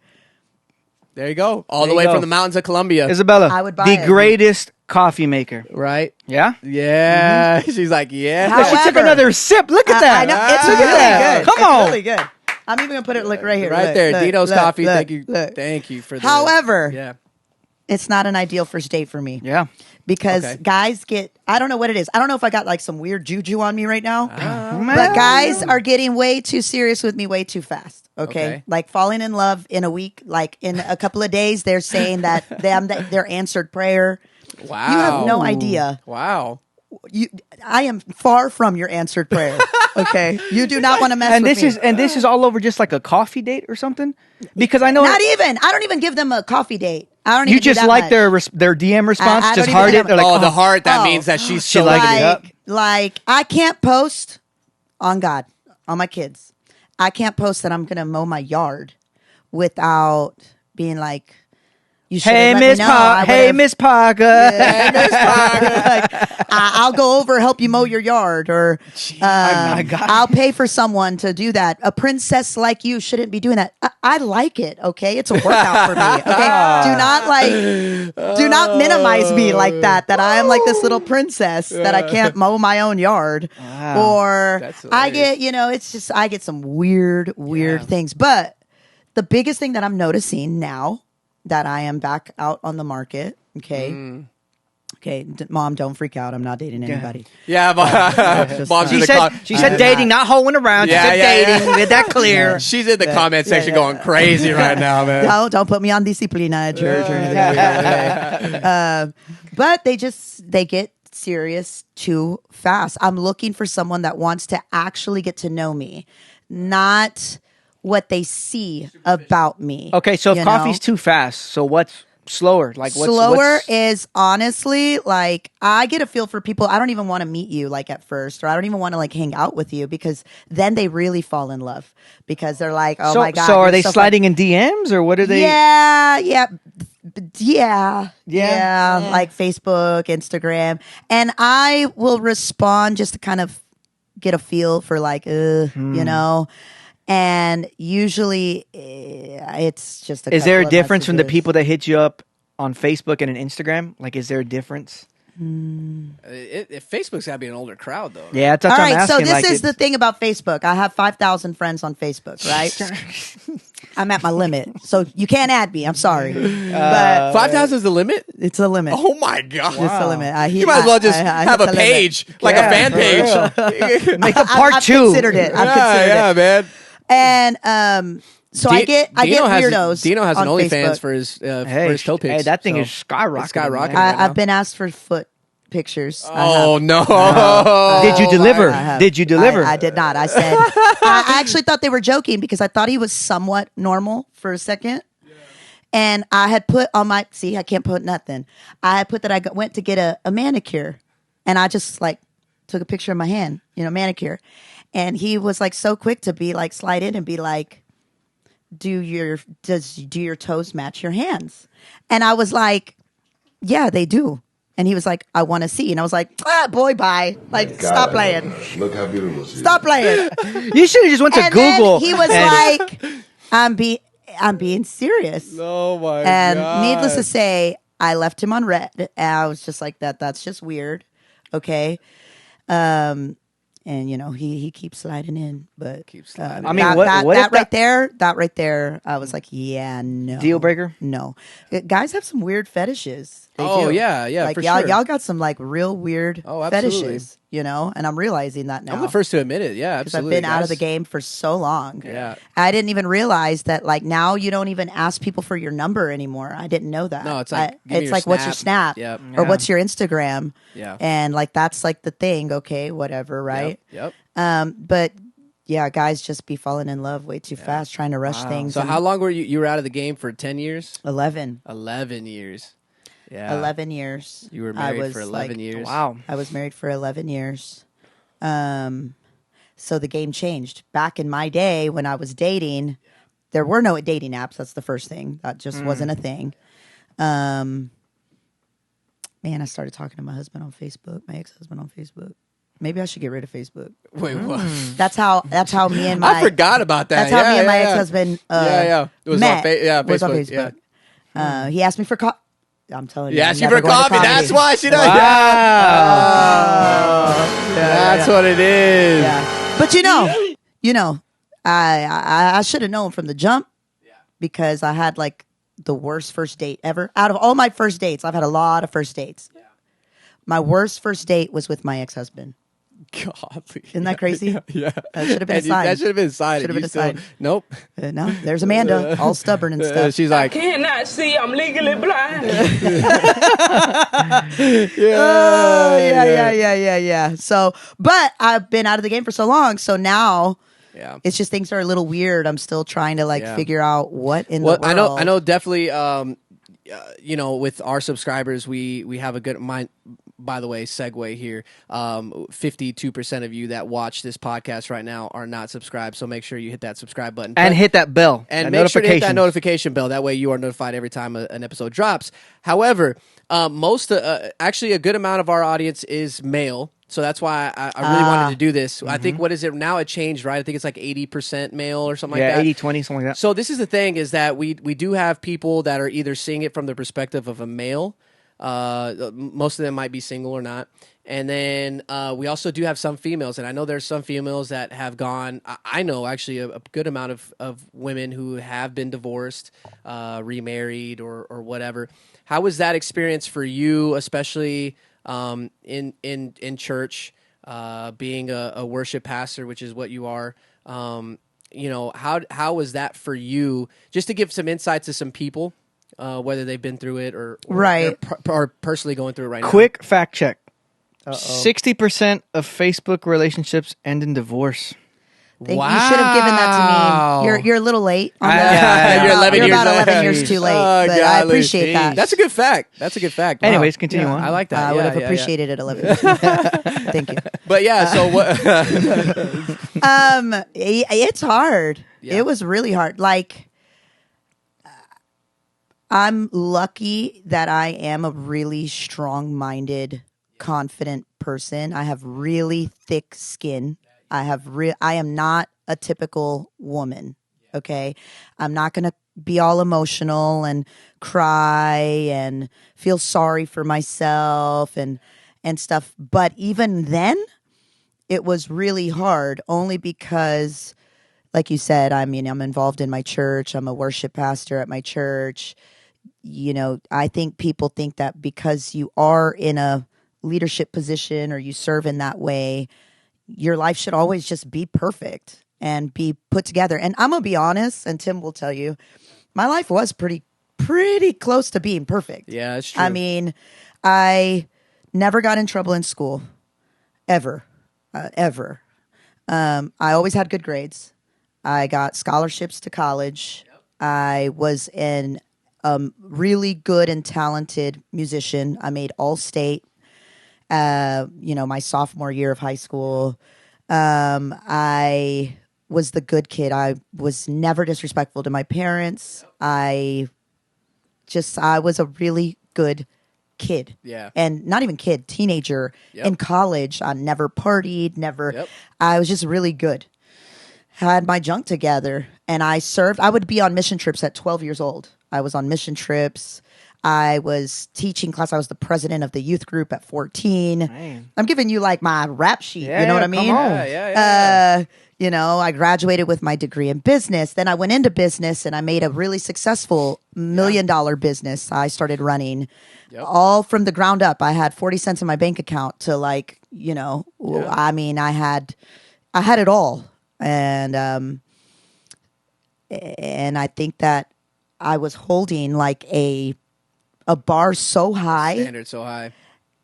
S2: There you go. All
S1: There
S2: the
S1: you
S2: way
S1: go.
S2: from the mountains of Colombia.
S1: Isabella,
S3: I would buy
S1: the
S3: it.
S1: greatest coffee maker.
S2: Right?
S1: Yeah?
S2: Yeah. She's like, yeah.
S3: How-
S1: She took
S3: However-
S1: another sip. Look at that.
S3: I know. It's
S1: Look
S3: really
S1: at that.
S3: good.
S1: Come
S3: It's
S1: on.
S3: really good. I'm even going to put it right here.
S2: Right
S3: Look,
S2: there.
S3: look,
S2: Dino's
S3: look,
S2: Coffee.
S3: look,
S2: Thank you.
S3: look.
S2: Thank you for the.
S3: However,
S2: Yeah.
S3: it's not an ideal first date for me.
S1: Yeah.
S3: Because
S2: Okay.
S3: guys get, I don't know what it is. I don't know if I got like some weird juju on me right now.
S1: Man.
S3: But guys are getting way too serious with me way too fast. Okay?
S2: Okay.
S3: Like falling in love in a week, like in a couple of days, they're saying that they're answered prayer.
S2: Wow.
S3: You have no idea.
S2: Wow.
S3: I am far from your answered prayer. Okay, you do not want to mess
S1: And
S3: with me.
S1: this is all over just like a coffee date or something. Because I know
S3: Not even. I don't even give them a coffee date. I don't.
S1: you
S3: even do
S1: just
S3: that
S1: like
S3: much.
S1: their DM response.
S3: I
S1: just
S3: don't
S1: heart
S3: even
S1: it. They're like,
S2: the heart. That
S3: Oh.
S2: means that she's
S1: She
S2: so
S1: liked it up.
S3: Like I can't post on God, on my kids. I can't post that I'm gonna mow my yard without being like, you should
S1: Hey,
S3: let
S1: Miss
S3: me know. I
S1: Hey,
S3: would've-
S1: Miss Parker.
S3: like, I'll go over help you mow your yard, or I'll pay for someone to do that. A princess like you shouldn't be doing that. I like it. Okay, it's a workout for me. Okay, do not minimize me like that. That I am like this little princess that I can't mow my own yard, or
S2: That's
S3: I
S2: hilarious.
S3: get it's just I get some weird things. But the biggest thing that I'm noticing now that I am back out on the market. Okay. Okay, Mom, don't freak out. I'm not dating anybody.
S2: Yeah,
S3: just
S2: Mom's
S1: She
S2: in the
S1: said
S2: com-
S1: she said dating, not hoeing around.
S2: Yeah,
S1: she said
S2: yeah, yeah.
S1: dating. Made that clear.
S2: She's in the comment section going crazy right now, man.
S3: No, don't put me on disciplina at church or anything. But they get serious too fast. I'm looking for someone that wants to actually get to know me, not what they see about me.
S1: Okay, so if
S3: you
S1: coffee's
S3: know?
S1: too fast, so what's slower? Like what's
S3: Slower
S1: what's,
S3: is honestly like I get a feel for people. I don't even want to meet you like at first, or I don't even want to like hang out with you, because then they really fall in love because they're like, oh
S1: so,
S3: my god.
S1: So are
S3: you're
S1: they
S3: so
S1: sliding in DMs or what are they?
S3: Yeah,
S1: Yeah.
S3: like Facebook, Instagram, and I will respond just to kind of get a feel for like, you know. And usually, it's just a.
S1: Is there a
S3: couple of
S1: difference from the
S3: messages.
S1: people that hit you up on Facebook and an Instagram? Like, is there a difference?
S2: Facebook's got to be an older crowd, though.
S1: Yeah, that's
S3: All
S1: what I'm
S3: right, so
S1: asking.
S3: this
S1: like,
S3: is the thing about Facebook. I have 5,000 friends on Facebook, right? I'm at my limit, so you can't add me. I'm sorry, but
S2: 5,000 is the limit?
S3: it's a limit.
S2: Oh, my God.
S3: It's a limit.
S2: You might as well just have a
S3: hit the limit.
S2: page, like a fan page.
S1: make a part
S3: I've
S1: two.
S3: considered it. I've considered
S2: yeah,
S3: it.
S2: man.
S3: And so I get weirdos.
S2: Dino has
S3: on
S2: an OnlyFans
S3: Facebook.
S2: for his
S1: Hey,
S2: toe pics.
S1: hey, that thing
S2: so
S1: is skyrocketing.
S2: it's skyrocketing.
S1: man.
S2: right now.
S3: I've been asked for foot pictures.
S2: Oh, no.
S1: Did you deliver?
S3: I have.
S1: Did you deliver?
S3: I did not. I said I actually thought they were joking because I thought he was somewhat normal for a second. And I had put on my I can't put nothing. I had put that I went to get a manicure, and I just like took a picture of my hand, manicure. And he was like so quick to be like slide in and be like, do your toes match your hands? And I was like, yeah, they do. And he was like, I want to see. And I was like, boy, bye. Like, stop playing.
S5: Look how beautiful she is.
S3: Stop playing.
S1: You should have just went to
S3: And
S1: Google.
S3: then he was
S1: and-
S3: like, I'm being serious.
S2: Oh, my
S3: And
S2: God.
S3: needless to say, I left him on red. And I was just like, that's just weird. Okay. And he keeps sliding in, but
S2: sliding
S1: I mean, what if
S3: that right there, I was like, yeah, no
S1: Deal breaker?
S3: No, guys have some weird fetishes. They
S2: Oh,
S3: do.
S2: yeah,
S3: like
S2: for
S3: y'all,
S2: sure.
S3: y'all got some like real weird
S2: Oh, absolutely.
S3: fetishes, and I'm realizing that now.
S2: I'm the first to admit it. Yeah,
S3: because I've
S2: absolutely.
S3: been out of the
S2: guys.
S3: game for so long.
S2: Yeah.
S3: I didn't even realize that. Like now, you don't even ask people for your number anymore. I didn't know that.
S2: No, it's like, give me
S3: it's
S2: your
S3: like, what's your
S2: snap.
S3: snap?
S2: Yep.
S3: Or
S1: Yeah.
S3: what's your Instagram?
S2: Yeah.
S3: And like that's like the thing. Okay, whatever, right?
S2: Yep.
S3: But yeah, guys just be falling in love way too fast, trying to rush things.
S2: So
S3: and
S2: how long were you were out of the game for? 10 years?
S3: 11.
S2: 11 years. Yeah.
S3: 11 years.
S2: You were
S3: I
S2: married
S3: was
S2: for 11
S3: like,
S2: years.
S1: Wow.
S3: I was married for 11 years. So the game changed. Back in my day when I was dating, there were no dating apps. That's the first thing. That just wasn't a thing. Man, I started talking to my husband on Facebook, my ex-husband on Facebook. Maybe I should get rid of Facebook.
S2: Wait, what?
S3: That's how me and my
S2: I forgot about that.
S3: That's how
S2: Yeah,
S3: me and my
S2: yeah, yeah.
S3: ex-husband
S2: It was
S3: met.
S2: on Facebook.
S3: Was on Facebook. He asked me for I'm telling you.
S2: Yeah,
S3: I'm
S2: she
S3: never
S2: for
S3: going to
S2: coffee. That's
S3: comedy.
S2: why she does.
S1: Wow.
S2: That's what it is.
S3: Yeah. But I should have known from the jump because I had like the worst first date ever. Out of all my first dates, I've had a lot of first dates. My worst first date was with my ex-husband.
S2: Godly.
S3: Isn't that crazy?
S2: Yeah.
S3: That should have been a
S2: And
S3: sign.
S2: that should have been a sign.
S3: Should have
S2: You
S3: been a
S2: still-
S3: sign.
S2: Nope.
S3: No, there's Amanda, all stubborn and stuff.
S2: She's like,
S6: Cannot see. I'm legally blind.
S3: Yeah. So, but I've been out of the game for so long, so now
S2: yeah.
S3: it's just things are a little weird. I'm still trying to
S2: Yeah.
S3: figure out what in
S2: Well,
S3: the world.
S2: I know definitely, with our subscribers, we have a good mind. By the way, segue here. 52% of you that watch this podcast right now are not subscribed, so make sure you hit that subscribe button.
S1: And hit that bell.
S2: And
S1: that
S2: make sure to hit that
S1: notification.
S2: notification bell. That way you are notified every time an episode drops. However, actually a good amount of our audience is male. So that's why I really wanted to do this. I think, what is it now? It changed, right? I think it's like 80% male or something like that.
S1: 80-20, something like that.
S2: So this is the thing, is that we do have people that are either seeing it from the perspective of a male. Most of them might be single or not. And then we also do have some females. And I know there's some females that have gone, I know actually a good amount of women who have been divorced, remarried or whatever. How was that experience for you, especially in church, being a worship pastor, which is what you are? How was that for you? Just to give some insight to some people, whether they've been through it or
S3: Right.
S2: or personally going through it right now.
S1: Quick fact check. 60% of Facebook relationships end in divorce.
S3: You should have given that to me. You're a little late. On that.
S2: You're 11
S3: You're
S2: years
S3: about
S2: late.
S3: 11 years too late,
S2: Oh,
S3: but I
S2: golly.
S3: appreciate that.
S2: That's a good fact. Wow.
S1: Anyways, continue on.
S2: I like that.
S3: I would
S2: Yeah,
S3: have
S2: yeah, yeah.
S3: appreciated it 11 years. Thank you.
S2: But yeah, so what?
S3: It's hard.
S2: Yeah.
S3: It was really hard. Like, I'm lucky that I am a really strong-minded, confident person. I have really thick skin. I am not a typical woman. Okay, I'm not gonna be all emotional and cry and feel sorry for myself and stuff. But even then, it was really hard, only because, like you said, I'm involved in my church. I'm a worship pastor at my church. I think people think that because you are in a leadership position or you serve in that way, your life should always just be perfect and be put together. And I'm gonna be honest, and Tim will tell you, my life was pretty close to being perfect.
S2: Yeah, that's true.
S3: I mean, I never got in trouble in school, ever. I always had good grades. I got scholarships to college. I was an really good and talented musician. I made All-State, my sophomore year of high school. I was the good kid. I was never disrespectful to my parents. I was a really good kid.
S2: Yeah.
S3: And not even kid, teenager.
S2: Yep.
S3: In college, I never partied, never.
S2: Yep.
S3: I was just really good. Had my junk together, and I served. I would be on mission trips at 12 years old. I was on mission trips. I was teaching class. I was the president of the youth group at 14.
S1: Man.
S3: I'm giving you like my rap sheet.
S1: Yeah,
S3: you know what I
S1: come
S3: mean?
S1: on.
S2: Yeah.
S3: I graduated with my degree in business. Then I went into business and I made a really successful $1 million business. I started running all from the ground up. I had 40 cents in my bank account to I had it all. And I think that I was holding like a bar so high
S2: Standard so high.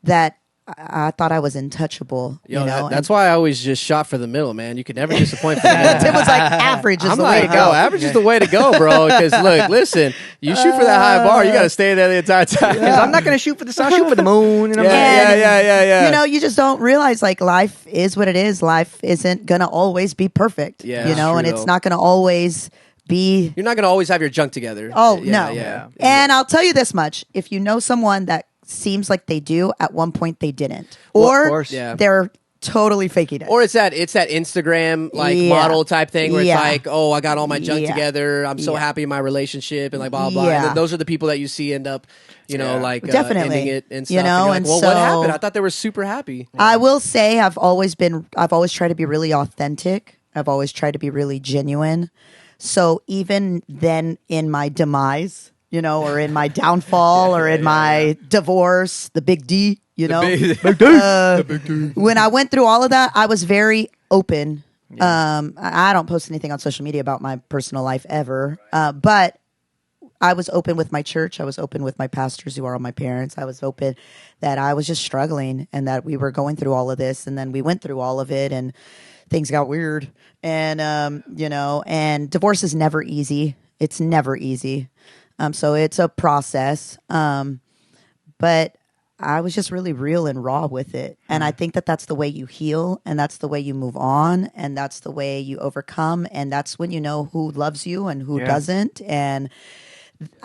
S3: that I thought I was untouchable.
S2: That's why I always just shot for the middle, man. You could never disappoint for the middle.
S3: Tim was like, average is
S2: I'm
S3: the way
S2: like,
S3: to go.
S2: average is the way to go, bro. Because listen, you shoot for that high bar, you got to stay there the entire time.
S1: Because I'm not going to shoot for the sun, I'll shoot for the moon.
S2: Yeah.
S3: You just don't realize like life is what it is. Life isn't gonna always be perfect.
S2: Yeah, that's
S3: and
S2: true,
S3: it's
S2: though.
S3: not gonna always be.
S2: You're not going to always have your junk together.
S3: Oh
S2: Yeah,
S3: no.
S2: Yeah.
S3: And I'll tell you this much: if you know someone that seems like they do, at one point they didn't,
S1: Well, of
S3: or
S1: course.
S2: Yeah.
S3: they're totally faking it.
S2: Or it's that Instagram
S3: Yeah.
S2: model type thing where
S3: Yeah.
S2: it's like, oh, I got all my junk
S3: Yeah.
S2: together. I'm so
S3: Yeah.
S2: happy in my relationship and like blah blah.
S3: Yeah.
S2: And then those are the people that you see end up,
S3: Definitely.
S2: ending it and stuff.
S3: You
S2: And
S3: know,
S2: you're like,
S3: and
S2: well, what
S3: so-
S2: happened? I thought they were super happy.
S3: I will say I've always tried to be really authentic. I've always tried to be really genuine. So even then in my demise, or in my downfall or in my divorce, the big D, you know?
S2: The big D.
S3: When I went through all of that, I was very open. I don't post anything on social media about my personal life ever. But I was open with my church. I was open with my pastors who are all my parents. I was open that I was just struggling and that we were going through all of this. And then we went through all of it and things got weird. And, you know, and divorce is never easy. It's never easy. So it's a process. But I was just really real and raw with it. And I think that that's the way you heal, and that's the way you move on, and that's the way you overcome. And that's when you know who loves you and who doesn't. And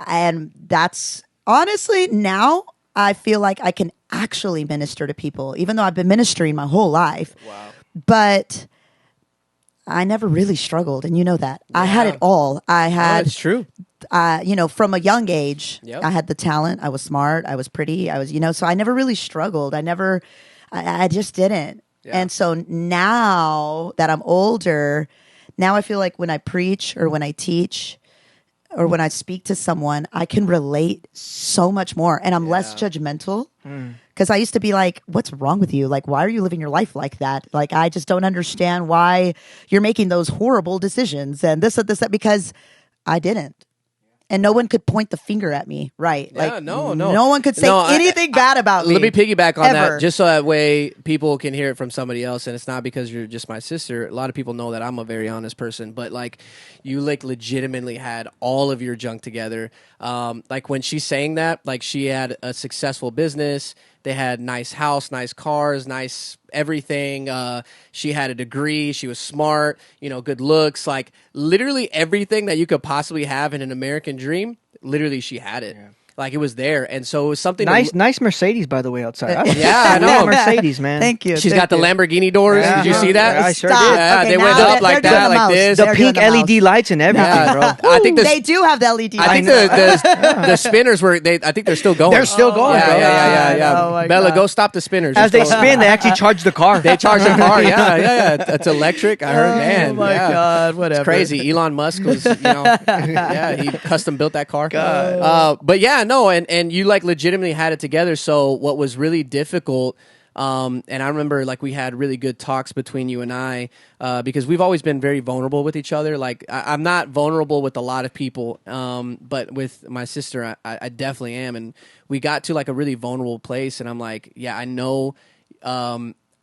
S3: that's honestly, now I feel like I can actually minister to people, even though I've been ministering my whole life.
S2: Wow.
S3: But I never really struggled, and you know that. I had it all. I had,
S2: it's true.
S3: you know, from a young age,
S2: Yep.
S3: I had the talent. I was smart. I was pretty. I was, you know, so I never really struggled. I just didn't.
S2: Yeah.
S3: And so now that I'm older, now I feel like when I preach or when I teach or when I speak to someone, I can relate so much more, and I'm less judgmental. Because I used to be like, what's wrong with you? Like, why are you living your life like that? Like, I just don't understand why you're making those horrible decisions and this, that, because I didn't. And no one could point the finger at me, right?
S2: Yeah,
S3: like,
S2: no.
S3: No one could say
S2: No,
S3: anything bad about me.
S2: Let me piggyback on
S3: ever.
S2: that, just so that way people can hear it from somebody else, and it's not because you're just my sister. A lot of people know that I'm a very honest person, but like, you like legitimately had all of your junk together. Like when she's saying that, like she had a successful business, they had nice house, nice cars, nice everything. She had a degree. She was smart, you know, good looks, like literally everything that you could possibly have in an American dream. Literally, she had it. Yeah. Like it was there, and so it was something
S1: Nice Mercedes, by the way, outside.
S2: Yeah, I know.
S1: Mercedes, man.
S3: Thank you.
S2: She's got the Lamborghini doors.
S1: Yeah.
S2: Did you see that?
S1: Yeah, I sure
S3: Stop.
S1: did.
S2: Yeah,
S3: Okay,
S2: they
S3: now
S2: went
S3: they're-
S2: up like
S3: they're
S2: that,
S3: doing the
S2: like
S3: mouse.
S2: this.
S1: The
S3: They're
S1: pink
S3: doing the
S1: LED lights and everything,
S2: Yeah.
S1: bro.
S2: I think
S3: they do have the LED.
S2: I think
S3: lights.
S2: the spinners were. I think they're still going.
S1: They're still going,
S2: Yeah,
S1: bro.
S2: yeah.
S3: Oh my
S2: Bella,
S3: God.
S2: go stop the spinners.
S1: As they
S2: Just go.
S1: spin, they actually charge the car.
S2: They charge the car. Yeah. It's electric. I heard, man.
S3: Oh my
S2: yeah.
S3: God, whatever.
S2: It's crazy. Elon Musk was, yeah, he custom built that car. But yeah, no, and you like legitimately had it together. So what was really difficult, and I remember like we had really good talks between you and I, because we've always been very vulnerable with each other. Like I'm not vulnerable with a lot of people, but with my sister, I definitely am. And we got to like a really vulnerable place, and I'm like, yeah, I know.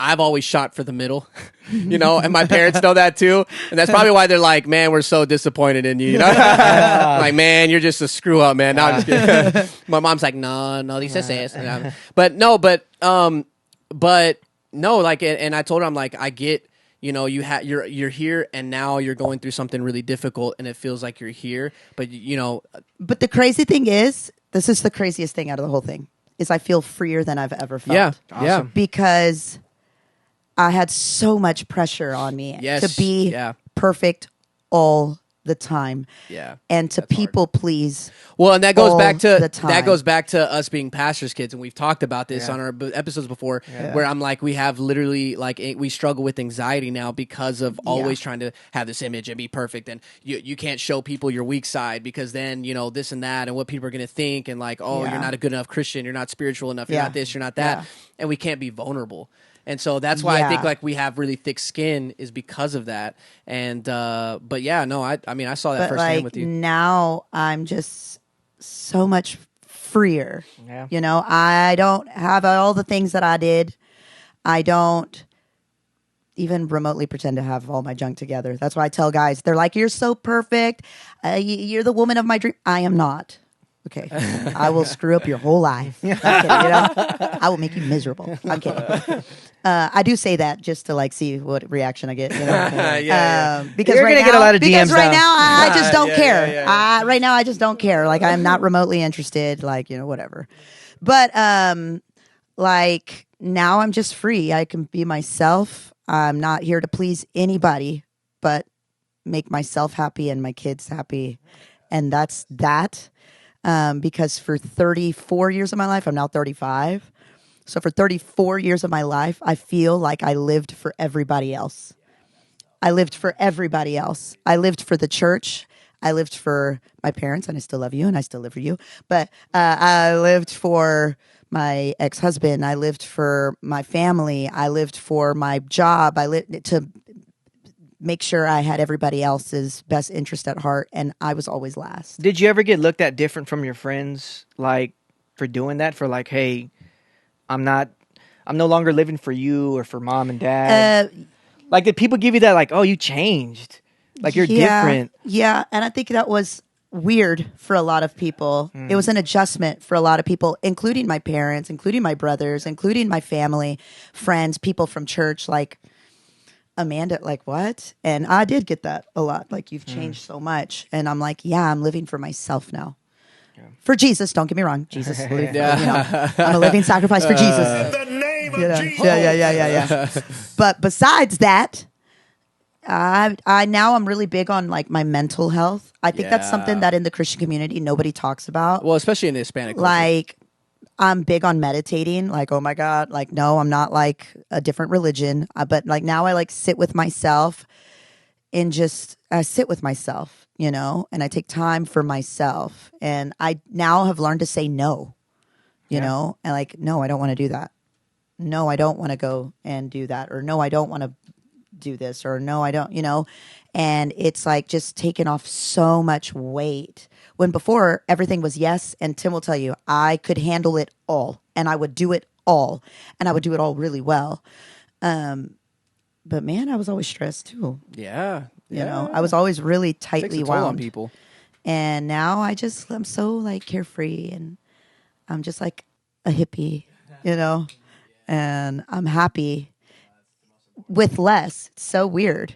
S2: I've always shot for the middle, you know, and my parents know that too. And that's probably why they're like, man, we're so disappointed in you, you know? Like, man, you're just a screw up, man. No, I'm just kidding. My mom's like, no, this is. But no, like, and I told her, I'm like, I get, you know, you're here, and now you're going through something really difficult, and it feels like you're here, but you know.
S3: But the crazy thing is, this is the craziest thing out of the whole thing, is I feel freer than I've ever felt.
S2: Yeah, yeah.
S3: Because I had so much pressure on me to be perfect all the time.
S2: Yeah.
S3: And to people please.
S2: Well, and that goes
S3: all
S2: back to
S3: the time.
S2: that goes back to us being pastors' kids, and we've talked about this on our episodes before, where I'm like, we have literally like we struggle with anxiety now because of always trying to have this image and be perfect, and you can't show people your weak side because then you know this and that and what people are going to think, and like, oh, you're not a good enough Christian, you're not spiritual enough, you're not this, you're not that, and we can't be vulnerable. And so that's why I think like we have really thick skin is because of that. And but yeah, no, I mean I saw that firsthand
S3: like,
S2: with you.
S3: Now I'm just so much freer.
S1: Yeah.
S3: You know, I don't have all the things that I did. I don't even remotely pretend to have all my junk together. That's why I tell guys, they're like, you're so perfect. You're the woman of my dream. I am not. Okay, I will screw up your whole life. I'm kidding, you know? I will make you miserable. I'm kidding. I do say that just to like see what reaction I get. You know? Because
S1: You're
S3: right
S1: gonna
S3: now,
S1: get a lot of
S3: because
S1: DMs
S3: right
S1: now.
S3: now I just don't care.
S2: yeah.
S3: Right now I just don't care. Like I'm not remotely interested. Like whatever. But like now I'm just free. I can be myself. I'm not here to please anybody, but make myself happy and my kids happy, and that's that. Because for 34 years of my life, I'm now 35. So for 34 years of my life, I feel like I lived for everybody else. I lived for everybody else. I lived for the church. I lived for my parents, and I still love you, and I still live for you. But I lived for my ex-husband. I lived for my family. I lived for my job. I lived to make sure I had everybody else's best interest at heart, and I was always last.
S1: Did you ever get looked at different from your friends, like for doing that? For like, hey, I'm no longer living for you or for mom and dad. Like, did people give you that, like, oh, you changed, like you're different?
S3: Yeah, and I think that was weird for a lot of people. It was an adjustment for a lot of people, including my parents, including my brothers, including my family, friends, people from church, like, Amanda, like, what? And I did get that a lot. Like, you've changed so much. And I'm like, yeah, I'm living for myself now. Yeah. For Jesus, don't get me wrong. Jesus, I'm a living sacrifice for Jesus.
S5: In the name of Jesus.
S3: Yeah. But besides that, I'm really big on like my mental health. I think that's something that in the Christian community nobody talks about.
S2: Well, especially in the Hispanic culture.
S3: Like, I'm big on meditating. Like, oh my God, like, no, I'm not like a different religion. But like now I like sit with myself and I sit with myself, and I take time for myself. And I now have learned to say no, you know, and like, no, I don't want to do that. No, I don't want to go and do that. Or no, I don't want to do this. Or no, I don't, and it's like just taking off so much weight. When before everything was yes, and Tim will tell you, I could handle it all, and I would do it all, and I would do it all really well. But man, I was always stressed too.
S2: Yeah.
S3: You know, I was always really tightly
S2: Takes a toll on
S3: wound.
S2: people.
S3: And now I'm so like carefree, and I'm just like a hippie, and I'm happy with less. It's so weird.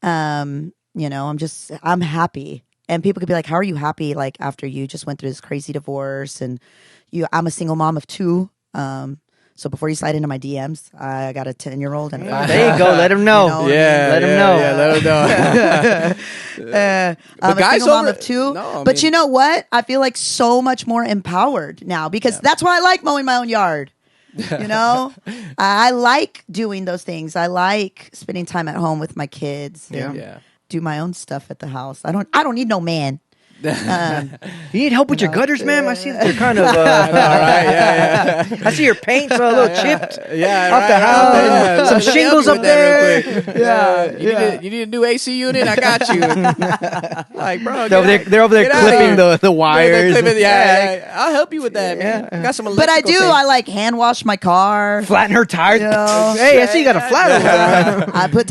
S3: I'm happy. And people could be like, how are you happy? Like after you just went through this crazy divorce and I'm a single mom of 2. So before you slide into my DMs, I got a 10-year-old and 5.
S1: There you go. Let him know. Let him know.
S2: Yeah, let him know.
S3: I'm a single mom of 2. But you know what? I feel like so much more empowered now because that's why I like mowing my own yard. I like doing those things. I like spending time at home with my kids.
S2: Yeah.
S3: Do my own stuff at the house. I don't need no man.
S1: You need help with your gutters, ma'am? I see that they're kind of.
S2: All right, yeah.
S1: I see your paint's a little chipped.
S2: Yeah,
S1: off the house. Some shingles up there.
S2: You need a new AC unit? I got you. Like, bro,
S1: They're over there clipping the wires.
S2: I'll help you with that, man. I got some
S3: But I do. I like hand wash my car.
S1: Flatten her tires. Hey, I see you got a flat over there.
S3: I put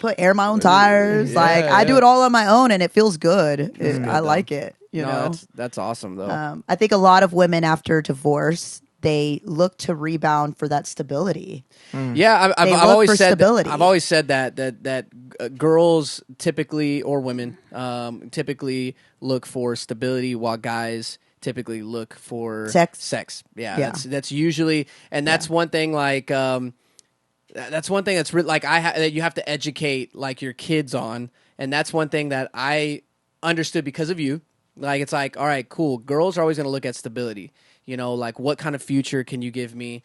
S3: put air my own tires. I do it all on my own, and it feels good. I like it.
S2: That's awesome though.
S3: I think a lot of women after divorce, they look to rebound for that stability.
S2: Yeah, I've always said
S3: stability.
S2: I've always said that girls typically, or women typically look for stability, while guys typically look for sex. Yeah. That's usually, and that's one thing. Like that's one thing that's that you have to educate like your kids on, and that's one thing that I understood because of you. Like, it's like, all right, cool. Girls are always going to look at stability. Like, what kind of future can you give me?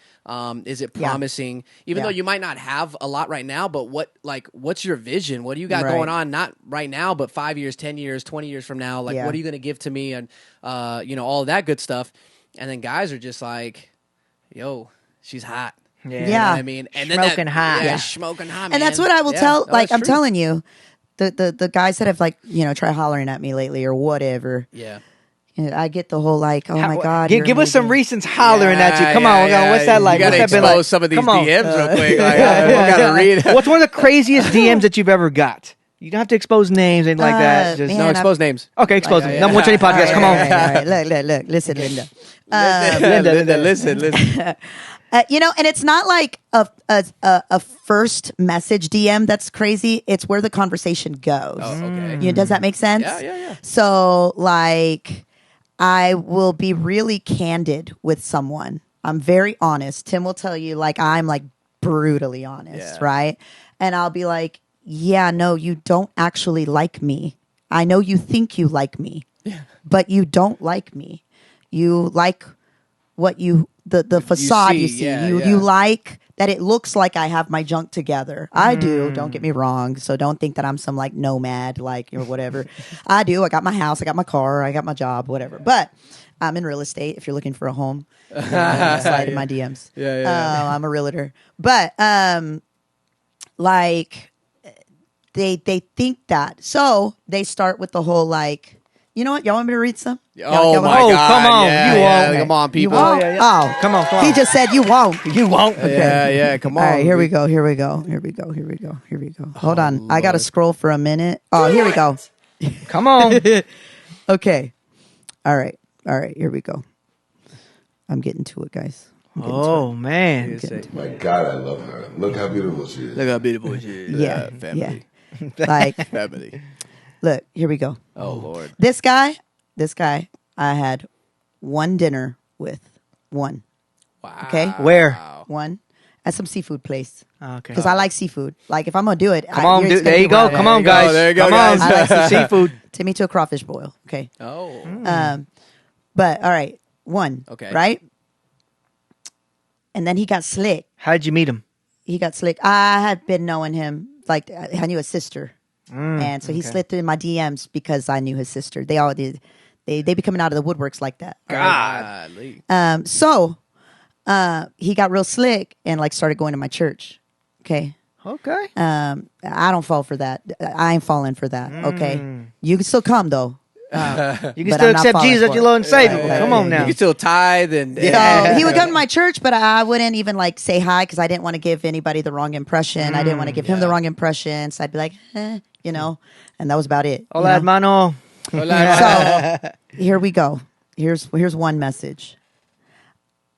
S2: Is it promising? Even though you might not have a lot right now, but what's your vision? What do you got going on? Not right now, but 5 years, 10 years, 20 years from now. Like, what are you going to give to me? And, all of that good stuff. And then guys are just like, yo, she's hot.
S1: Yeah.
S2: You know what I mean? And
S1: smoking hot.
S2: Yeah, smoking hot, man.
S3: And that's what I will tell. Like, I'm
S2: true.
S3: telling you. The guys that have tried hollering at me lately or whatever.
S2: Yeah.
S3: I get the whole like, oh my God.
S1: Give us some recents hollering at you. Come on. What's that like?
S2: You got to expose some of these DMs real quick. Like, I got to read.
S1: What's one of the craziest DMs that you've ever got? You don't have to expose names and like that. Just,
S2: no, expose names.
S1: Okay, expose them. Number one Cheney podcast. Come on.
S3: All right. Look. Listen, Linda.
S2: Linda, listen.
S3: And it's not like a first message DM that's crazy. It's where the conversation goes.
S2: Oh, okay.
S3: Does that make sense?
S2: Yeah.
S3: So, like, I will be really candid with someone. I'm very honest. Tim will tell you, like, I'm like brutally honest, right? And I'll be like, yeah, no, you don't actually like me. I know you think you like me, but you don't like me. You like what the facade you see. You like that it looks like I have my junk together. I do. Don't get me wrong. So don't think that I'm some like nomad, like, or whatever. I do. I got my house. I got my car. I got my job, whatever. But I'm in real estate. If you're looking for a home, slide in my DMs.
S2: Yeah.
S3: I'm a realtor. But like they think that. So they start with the whole like, you know what? Y'all want me to read some?
S2: Oh my
S1: Oh,
S2: God!
S1: come on,
S2: Yeah,
S1: you
S2: yeah,
S1: won't.
S2: come on,
S3: You
S2: people!
S3: won't?
S1: yeah.
S3: Oh,
S1: Come on.
S3: He just said you won't.
S1: You won't.
S2: Yeah, come on.
S3: All right, here we go. Hold on. I got to scroll for a minute. Oh, here we go.
S1: Come on.
S3: Okay. All right. Here we go. I'm getting to it, guys.
S1: Oh man.
S5: My God, I love her. Look how beautiful she is.
S2: Look how beautiful she is.
S3: Yeah.
S2: Family.
S3: Yeah. Like,
S2: Family.
S3: look, here we go.
S2: Oh Lord.
S3: This guy, I had one dinner with. One.
S2: Wow.
S3: Okay.
S1: Where?
S3: One. At some seafood place.
S1: Okay.
S3: Because I like seafood. Like, if I'm going to do it.
S1: Come on, dude. There you go. Come on,
S2: go.
S1: guys.
S2: There you go,
S1: Come
S2: guys.
S1: on.
S3: I like
S1: seafood.
S3: Take me to a crawfish boil. Okay.
S2: Oh.
S3: But, all right. One.
S2: Okay.
S3: Right? And then he got slick.
S1: How'd you meet him?
S3: He got slick. I had been knowing him. Like, I knew his sister. And so he slid through my DMs because I knew his sister. They all did. They be coming out of the woodworks like that.
S2: Golly.
S3: So he got real slick and like started going to my church. Okay.
S1: Okay.
S3: I don't fall for that. I ain't falling for that. Okay. You can still come though.
S1: You can
S3: But
S1: still
S3: I'm not
S1: accept
S3: falling
S1: Jesus as
S3: for
S1: your
S3: it.
S1: Lord and Savior.
S3: Yeah,
S1: Come on
S2: You
S1: now.
S2: can still tithe and
S3: So he would come to my church, but I wouldn't even like say hi because I didn't want to give anybody the wrong impression. I didn't want to give him the wrong impression. So I'd be like, you know, and that was about it.
S1: Hola,
S3: you know?
S1: hermano.
S3: So here we go. Here's one message.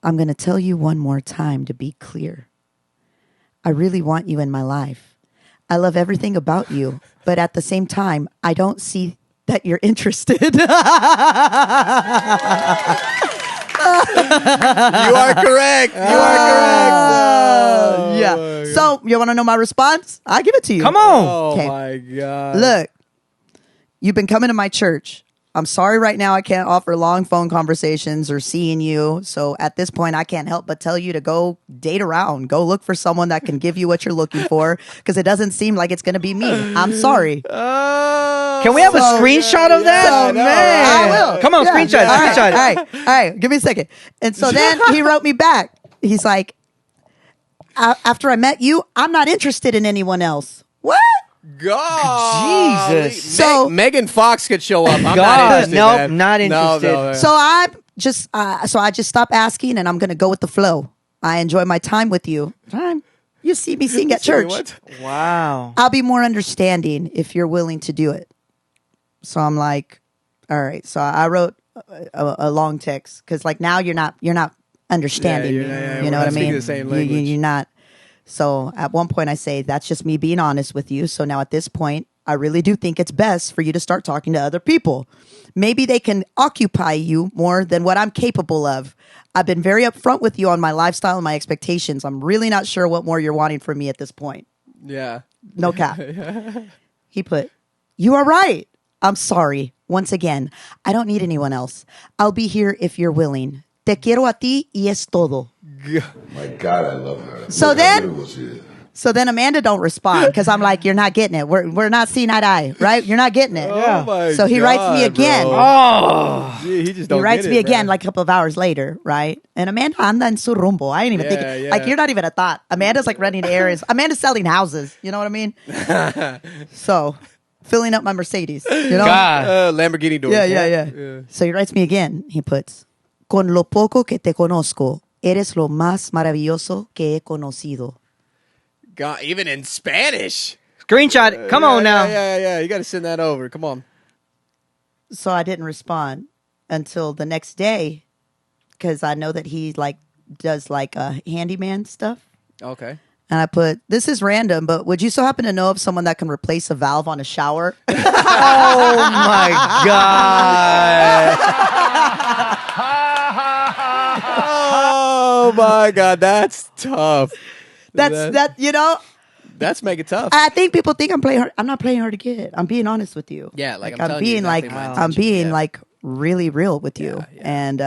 S3: I'm going to tell you one more time to be clear. I really want you in my life. I love everything about you, but at the same time, I don't see that you're interested.
S2: You are correct.
S3: Yeah. So you want to know my response? I give it to you.
S1: Come on.
S2: Oh
S3: Okay.
S2: my God.
S3: Look, you've been coming to my church. I'm sorry right now I can't offer long phone conversations or seeing you. So at this point, I can't help but tell you to go date around. Go look for someone that can give you what you're looking for because it doesn't seem like it's going to be me. I'm sorry.
S1: Can we have a screenshot of that?
S3: So,
S1: man.
S3: I will.
S1: Come on,
S3: Yeah.
S1: screenshot.
S3: All right,
S1: Screenshot.
S3: All right. Give me a second. And so then he wrote me back. He's like, after I met you, I'm not interested in anyone else. What?
S2: God.
S1: Jesus.
S3: So-
S2: Megan Fox could show up. I'm not
S1: God,
S2: interested.
S1: nope,
S2: man.
S1: not interested.
S2: No.
S3: So I just stopped asking, and I'm gonna go with the flow. I enjoy my time with you. You see me sing at church.
S2: What?
S1: Wow.
S3: I'll be more understanding if you're willing to do it. So I'm like, all right. So I wrote a long text because like now you're not understanding
S2: Yeah,
S3: me.
S2: yeah,
S3: You know
S2: we're
S3: what I
S2: not
S3: mean?
S2: speaking the same language.
S3: You're not. So at one point I say that's just me being honest with you. So now at this point I really do think it's best for you to start talking to other people. Maybe they can occupy you more than what I'm capable of. I've been very upfront with you on my lifestyle and my expectations. I'm really not sure what more you're wanting from me at this point.
S2: Yeah.
S3: No cap. He put, you are right. I'm sorry. Once again, I don't need anyone else. I'll be here if you're willing. Te quiero a ti y es todo.
S5: My God, I love her.
S3: So
S5: Look how
S3: then-
S5: beautiful she is.
S3: So then Amanda don't respond because I'm like, you're not getting it. We're not seeing eye to eye, right? You're not getting it.
S2: Oh my
S3: So he writes me
S2: God,
S3: again.
S2: bro.
S1: Oh.
S2: Gee, he just
S3: He
S2: don't
S3: writes
S2: get
S3: me
S2: it,
S3: again
S2: bro.
S3: like a couple of hours later, right? And Amanda anda en su rumbo. I ain't even
S2: Yeah,
S3: thinking.
S2: yeah.
S3: Like, you're not even a thought. Amanda's like renting areas. Amanda's selling houses. You know what I mean? So, filling up my Mercedes. You know?
S1: God.
S2: Lamborghini doors.
S3: Yeah. So he writes me again. He puts, con lo poco que te conozco, eres lo más maravilloso que he conocido.
S2: God, even in Spanish.
S1: Screenshot it. Come on now.
S2: Yeah. You got to send that over. Come on.
S3: So I didn't respond until the next day because I know that he like does like handyman stuff.
S2: Okay.
S3: And I put, this is random, but would you so happen to know of someone that can replace a valve on a shower?
S1: Oh my God.
S2: Oh my God, that's tough. That's make it tough.
S3: I think people think I'm playing hard. I'm not playing hard to get. I'm being honest with you.
S2: Yeah, like I'm
S3: I'm
S2: telling you
S3: being
S2: exactly
S3: like,
S2: my
S3: I'm
S2: intention,
S3: being
S2: yeah.
S3: like really real with you.
S2: Yeah.
S3: And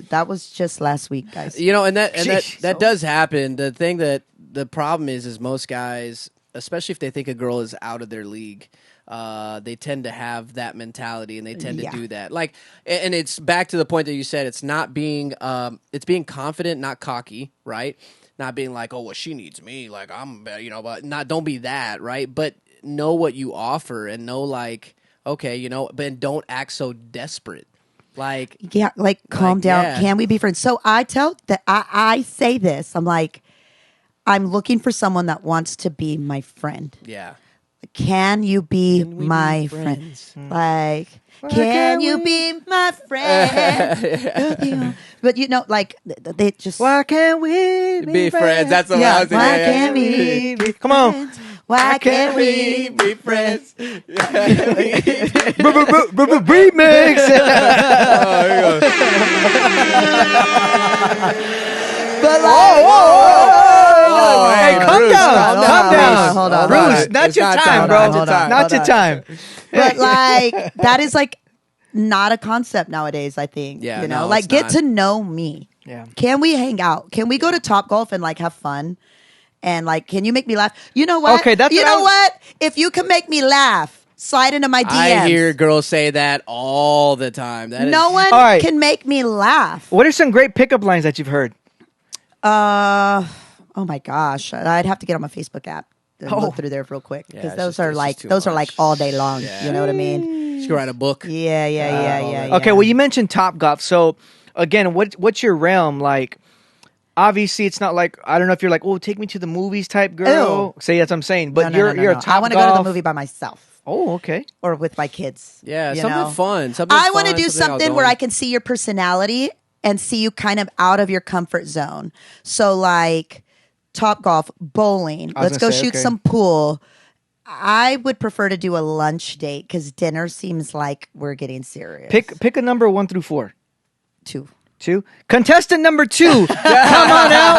S3: that was just last week, guys.
S2: You know, and that
S1: Jeez.
S2: does happen. The thing that the problem is most guys especially if they think a girl is out of their league, they tend to have that mentality and they tend to do that. Like, and it's back to the point that you said, it's not being, it's being confident, not cocky, right? Not being like, oh, well, she needs me. Like, I'm, but don't be that, right? But know what you offer and know, like, okay, but don't act so desperate. Like,
S3: calm down.
S2: Yeah.
S3: Can we be friends? So I say this. I'm like, I'm looking for someone that wants to be my friend.
S2: Yeah.
S3: Can you be my friend? Like, can you be my friend? But they just.
S1: Why can't we
S2: be friends? That's what I was saying.
S3: Why can't we be
S1: Come on.
S3: friends? Why can't we
S2: be friends?
S1: Remix.
S3: But
S1: Hey, calm
S2: Bruce,
S1: down. Calm down.
S3: Hold on.
S1: Bruce, not your time, bro. Not your time.
S3: But like that is like not a concept nowadays, I think.
S2: Yeah,
S3: you know,
S2: no,
S3: like
S2: it's
S3: get
S2: not.
S3: to know me.
S1: Yeah.
S3: Can we hang out? Can we go to Top Golf and like have fun? And like, can you make me laugh? You know what?
S1: Okay, that's
S3: you
S1: what
S3: know what? If you can make me laugh, slide into my DMs.
S2: I hear girls say that all the time. That
S3: no
S2: is,
S3: one
S1: All right.
S3: can make me laugh.
S1: What are some great pickup lines that you've heard?
S3: Oh my gosh, I'd have to get on my Facebook app and look through there real quick because
S2: it's
S3: those
S2: just-
S3: are
S2: it's
S3: like
S2: just too
S3: those are like
S2: much.
S3: all day long. You know what I mean?
S2: She could write a book.
S3: Yeah.
S1: Okay, well, you mentioned Top Golf. So, again, what's your realm? Like, obviously, it's not like, I don't know if you're like, oh, take me to the movies type girl.
S3: Ew.
S1: Say that's what I'm saying. But
S3: No,
S1: you're
S3: no.
S1: a Top
S3: I want to go to the
S1: Golf.
S3: movie by myself
S1: Oh, okay.
S3: or with my kids.
S2: Yeah,
S3: you
S2: something
S3: know?
S2: fun. Something
S3: I want to
S2: fun,
S3: do something where I can see your personality and see you kind of out of your comfort zone. So like Top Golf, bowling.
S1: I was
S3: Let's
S1: gonna
S3: go
S1: say,
S3: shoot
S1: okay.
S3: some pool. I would prefer to do a lunch date because dinner seems like we're getting serious.
S1: Pick a number 1 through 4.
S3: 2.
S1: 2. Contestant number 2. Come on out.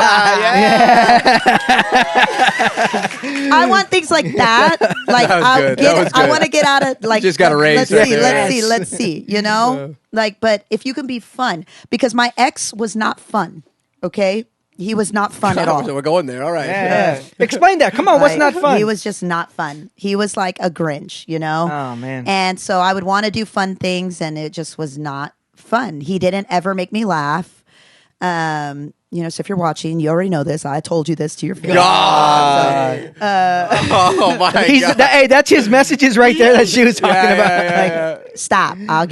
S3: I want things like that. Like
S2: good. That was
S3: I
S2: good.
S3: want to get out of like.
S2: just got a raise
S3: Let's
S2: right
S3: see.
S2: there.
S3: Let's see. You know, like, but if you can be fun, because my ex was not fun. Okay, he was not fun at all.
S2: So we're going there. All right.
S1: Yeah. Explain that. Come on. What's
S3: Like,
S1: not fun?
S3: He was just not fun. He was like a Grinch, you know?
S1: Oh, man.
S3: And so I would want to do fun things, and it just was not fun. He didn't ever make me laugh. You know, so if you're watching, you already know this. I told you this to your face.
S2: God. Oh my God.
S1: Hey, that's his messages right there that she was talking about.
S3: Like, stop. I'll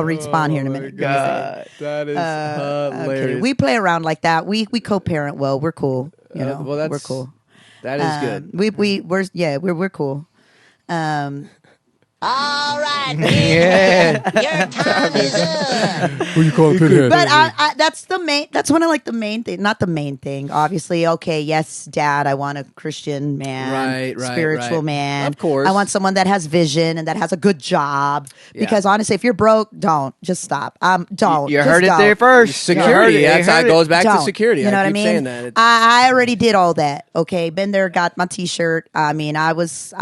S3: respawn here in a minute.
S1: God.
S2: That is
S3: I'm
S2: hilarious.
S3: kidding. We play around like that. We co-parent well. We're cool. You know,
S2: well, that's
S3: we're cool.
S2: That is good.
S3: We're cool.
S7: All right,
S1: Yeah.
S7: your time is up.
S2: Who you calling pinhead?
S3: But that's one of like the main thing, not the main thing. Obviously, okay, yes, Dad, I want a Christian man,
S2: Right,
S3: spiritual
S2: right.
S3: man.
S2: Of course.
S3: I want someone that has vision and that has a good job.
S2: Yeah.
S3: Because honestly, if you're broke, don't just stop. Don't.
S1: You
S3: Just
S1: heard it
S3: don't.
S1: there first.
S2: Security.
S1: You heard
S2: That's how it goes back to
S3: Don't.
S2: security.
S3: You know
S2: I
S3: what I
S2: keep
S3: mean?
S2: saying that. It's-
S3: I already did all that. Okay, been there, got my T-shirt. I mean, I was,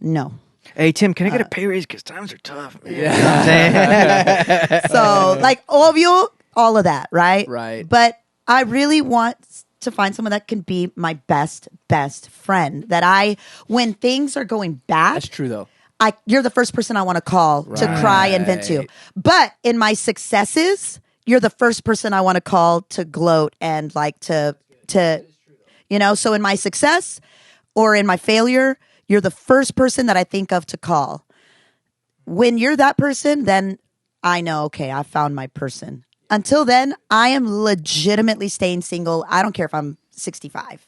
S3: no.
S1: Hey, Tim, can I get a pay raise? Because times are tough, man. Yeah.
S3: So, like, all of that, right?
S2: Right.
S3: But I really want to find someone that can be my best friend. That when things are going bad,
S2: That's true, though.
S3: you're the first person I want to call to cry and vent to.
S2: Right.
S3: But in my successes, you're the first person I want to call to gloat and like to you know. So in my success or in my failure, you're the first person that I think of to call. When you're that person, then I know, okay, I found my person. Until then, I am legitimately staying single. I don't care if I'm 65.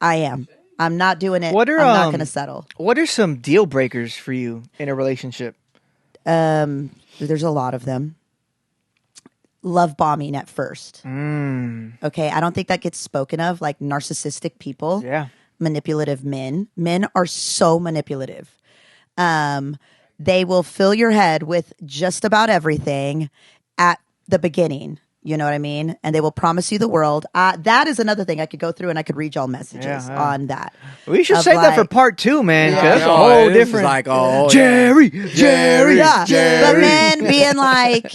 S3: I am. I'm not doing it. I'm not going to settle.
S1: What are some deal breakers for you in a relationship?
S3: There's a lot of them. Love bombing at first. Okay, I don't think that gets spoken of, like narcissistic people.
S1: Yeah.
S3: Manipulative men. Men are so manipulative. They will fill your head with just about everything at the beginning. You know what I mean? And they will promise you the world. That is another thing I could go through and I could read y'all messages on that.
S1: We should save that for part 2, man. 'cause that's a
S2: No,
S1: whole
S2: this is
S1: different.
S2: like, oh,
S1: Jerry.
S3: Yeah.
S1: Jerry.
S3: But men being like,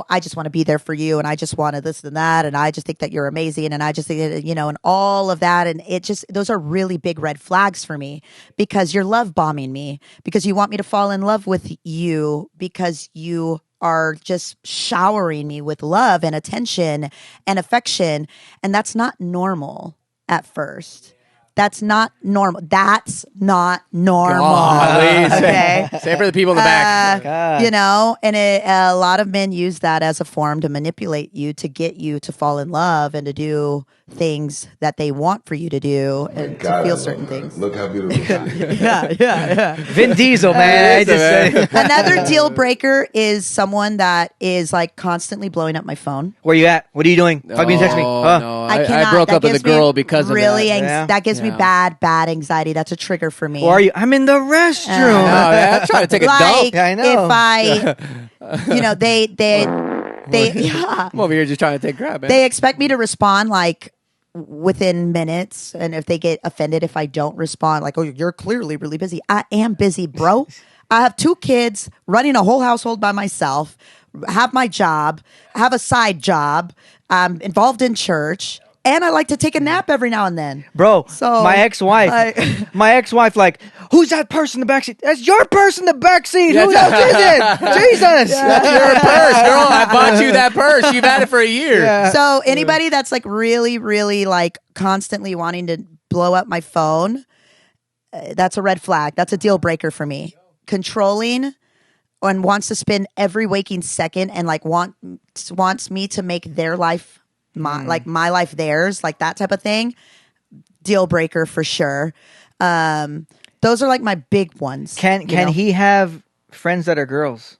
S3: I just want to be there for you and I just want to this and that and I just think that you're amazing and I just think that, and all of that. And those are really big red flags for me because you're love bombing me because you want me to fall in love with you because you are just showering me with love and attention and affection. And that's not normal at first. That's not normal. That's not normal. Okay.
S2: Say for the people in the back.
S3: And a lot of men use that as a form to manipulate you, to get you to fall in love and to do things that they want for you to do and to feel certain things.
S5: Look how beautiful she is.
S3: Yeah.
S1: Vin Diesel, man.
S3: Another deal breaker is someone that is like constantly blowing up my phone.
S1: Where you at? What are you doing? Fuck me, text me. Huh?
S2: No,
S3: I cannot.
S2: I broke
S3: That
S2: up with a
S3: gives me
S2: girl because of
S3: really
S2: that.
S3: that gives me bad anxiety. That's a trigger for me.
S1: Or are you? I'm in the restroom.
S2: I'm trying to take a dump.
S1: Yeah, I know.
S3: If I, they
S2: I'm over here just trying to take crap, man.
S3: they expect me to respond like within minutes, and if they get offended if I don't respond, like, oh, you're clearly really busy. I am busy, bro. I have 2 kids, running a whole household by myself, have my job, have a side job, I'm involved in church. And I like to take a nap every now and then.
S1: Bro,
S3: So,
S1: my ex-wife, like, who's that person in the backseat? That's your person in the backseat. Who else is it? Jesus.
S2: That's your purse, girl. I bought you that purse. You've had it for a year.
S3: So anybody that's like really, really like constantly wanting to blow up my phone, that's a red flag. That's a deal breaker for me. Controlling and wants to spend every waking second and like wants me to make their life my life theirs, like that type of thing. Deal breaker for sure. Those are like my big ones.
S1: Can he have friends that are girls?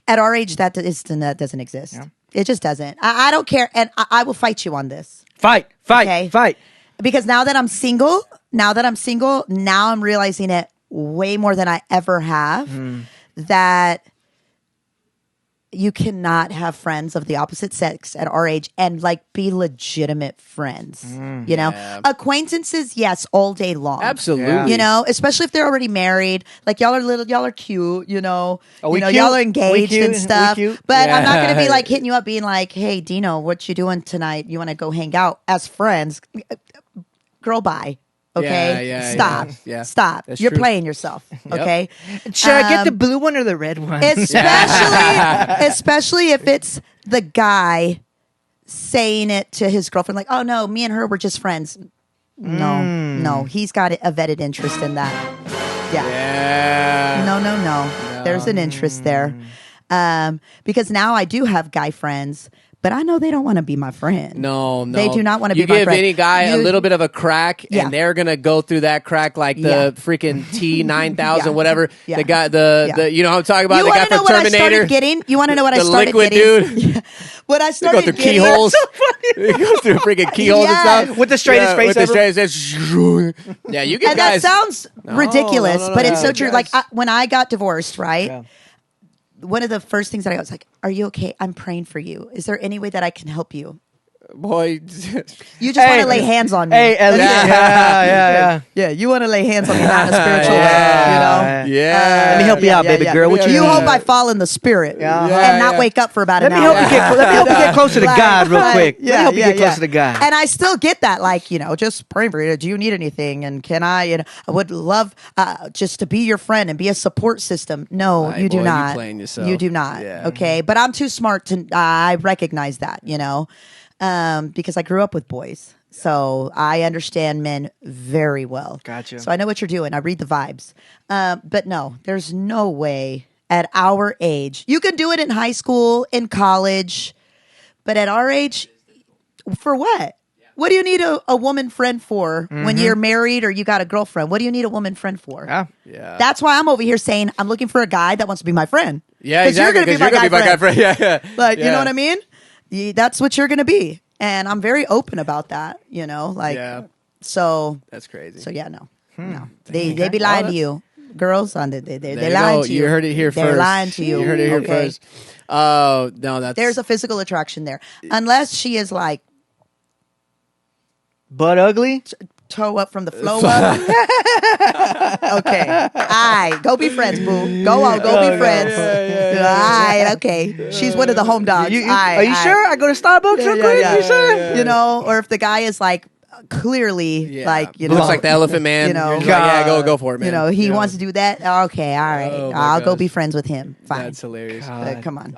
S3: At our age, that doesn't exist. Yeah. It just doesn't. I don't care, and I will fight you on this.
S1: Fight.
S3: Because now that I'm single, now I'm realizing it way more than I ever have. That you cannot have friends of the opposite sex at our age and like be legitimate friends. Acquaintances, yes, all day long.
S2: Absolutely.
S3: Especially if they're already married. Like y'all are cute,
S1: we cute?
S3: y'all are engaged
S1: We cute?
S3: and stuff.
S1: We cute?
S3: But I'm not gonna be like hitting you up being like, hey Dino, what you doing tonight? You wanna go hang out as friends? Girl, bye. Okay, stop.
S2: That's
S3: You're
S2: true.
S3: playing yourself. Okay,
S1: Should I get the blue one or the red one?
S3: especially if it's the guy saying it to his girlfriend, like, "Oh no, me and her were just friends." No, he's got a vetted interest in that. Yeah. No. There's an interest there, because now I do have guy friends. But I know they don't want to be my friend.
S2: No.
S3: They do not want to be my friend.
S2: You give any guy a little bit of a crack, and they're going to go through that crack like the freaking T-9000, whatever.
S3: Yeah.
S2: The guy, you know what I'm talking about?
S3: You
S2: the guy from Terminator.
S3: You want to know what I started
S2: liquid
S3: getting?
S2: dude.
S3: What I started
S2: Go through
S3: getting.
S2: keyholes. He goes through freaking keyholes and stuff.
S1: With the straightest face
S2: with
S1: ever.
S2: the straightest. Yeah, you get
S3: And
S2: guys.
S3: that sounds ridiculous,
S2: no,
S3: but it's so true.
S2: guys.
S3: Like when I got divorced, right? One of the first things that I was like, "Are you okay? I'm praying for you. Is there any way that I can help you?"
S2: Boy,
S3: You just want to lay hands on me.
S1: Hey, at least, yeah.
S3: You want to lay hands on me, not in a spiritual
S1: Yeah.
S3: way.
S2: yeah.
S1: Let me help you out, baby girl. What
S3: You
S1: you
S3: hope
S1: need?
S3: I fall in the spirit
S1: Yeah.
S3: and not wake up for about
S1: Let
S3: an
S1: me
S3: hour.
S1: help you get closer to God real quick. Let me help you get closer to God.
S3: And I still get that, like, just praying for you. Do you need anything? And can I would love just to be your friend and be a support system. No,
S2: Right,
S3: you do
S2: boy, you
S3: not.
S2: playing yourself.
S3: You do not.
S2: Yeah.
S3: Okay. But I'm too smart to, I recognize that, because I grew up with boys. So I understand men very well.
S1: Gotcha.
S3: So I know what you're doing. I read the vibes. But no, there's no way at our age. You can do it in high school, in college, but at our age, for what? What do you need a woman friend for when you're married or you got a girlfriend? What do you need a woman friend for?
S2: Yeah.
S3: That's why I'm over here saying I'm looking for a guy that wants to be my friend.
S2: Yeah,
S3: 'Cause
S2: exactly.
S3: You're going to be my guy friend.
S2: Yeah.
S3: Like, you know what I mean? That's what you're going to be. And I'm very open about that, So
S2: That's crazy.
S3: no. They be lying to you. girls on they're
S2: There you
S3: lying
S2: go.
S3: to you.
S2: You heard it here
S3: They're
S2: first.
S3: lying to you.
S2: You heard it here
S3: Okay.
S2: first. Oh, no, that's...
S3: There's a physical attraction there. Unless she is like
S1: But ugly?
S3: toe up from the flow up. Okay. Go be friends, boo. Go on, go be friends. Alright, okay. She's one of the home dogs.
S1: Are you sure? I go to Starbucks real quick? You sure?
S3: You know, or if the guy is like clearly like, you know,
S2: looks like the Elephant Man.
S3: You know,
S2: You're just like, yeah, go for it, man.
S3: you know, he wants to do that. Okay, all right.
S2: Oh, my
S3: I'll go
S2: gosh.
S3: be friends with him. Fine.
S2: That's hilarious.
S3: Come on.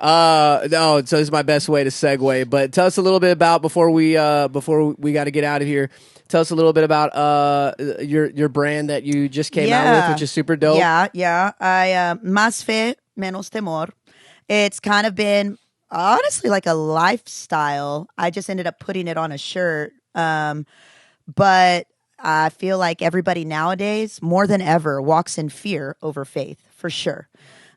S2: No, so this is my best way to segue. But tell us a little bit about before we got to get out of here. Tell us a little bit about your brand that you just came out with, which is super dope.
S3: Yeah. I Más fe, menos temor. It's kind of been honestly like a lifestyle. I just ended up putting it on a shirt. But I feel like everybody nowadays, more than ever, walks in fear over faith, for sure.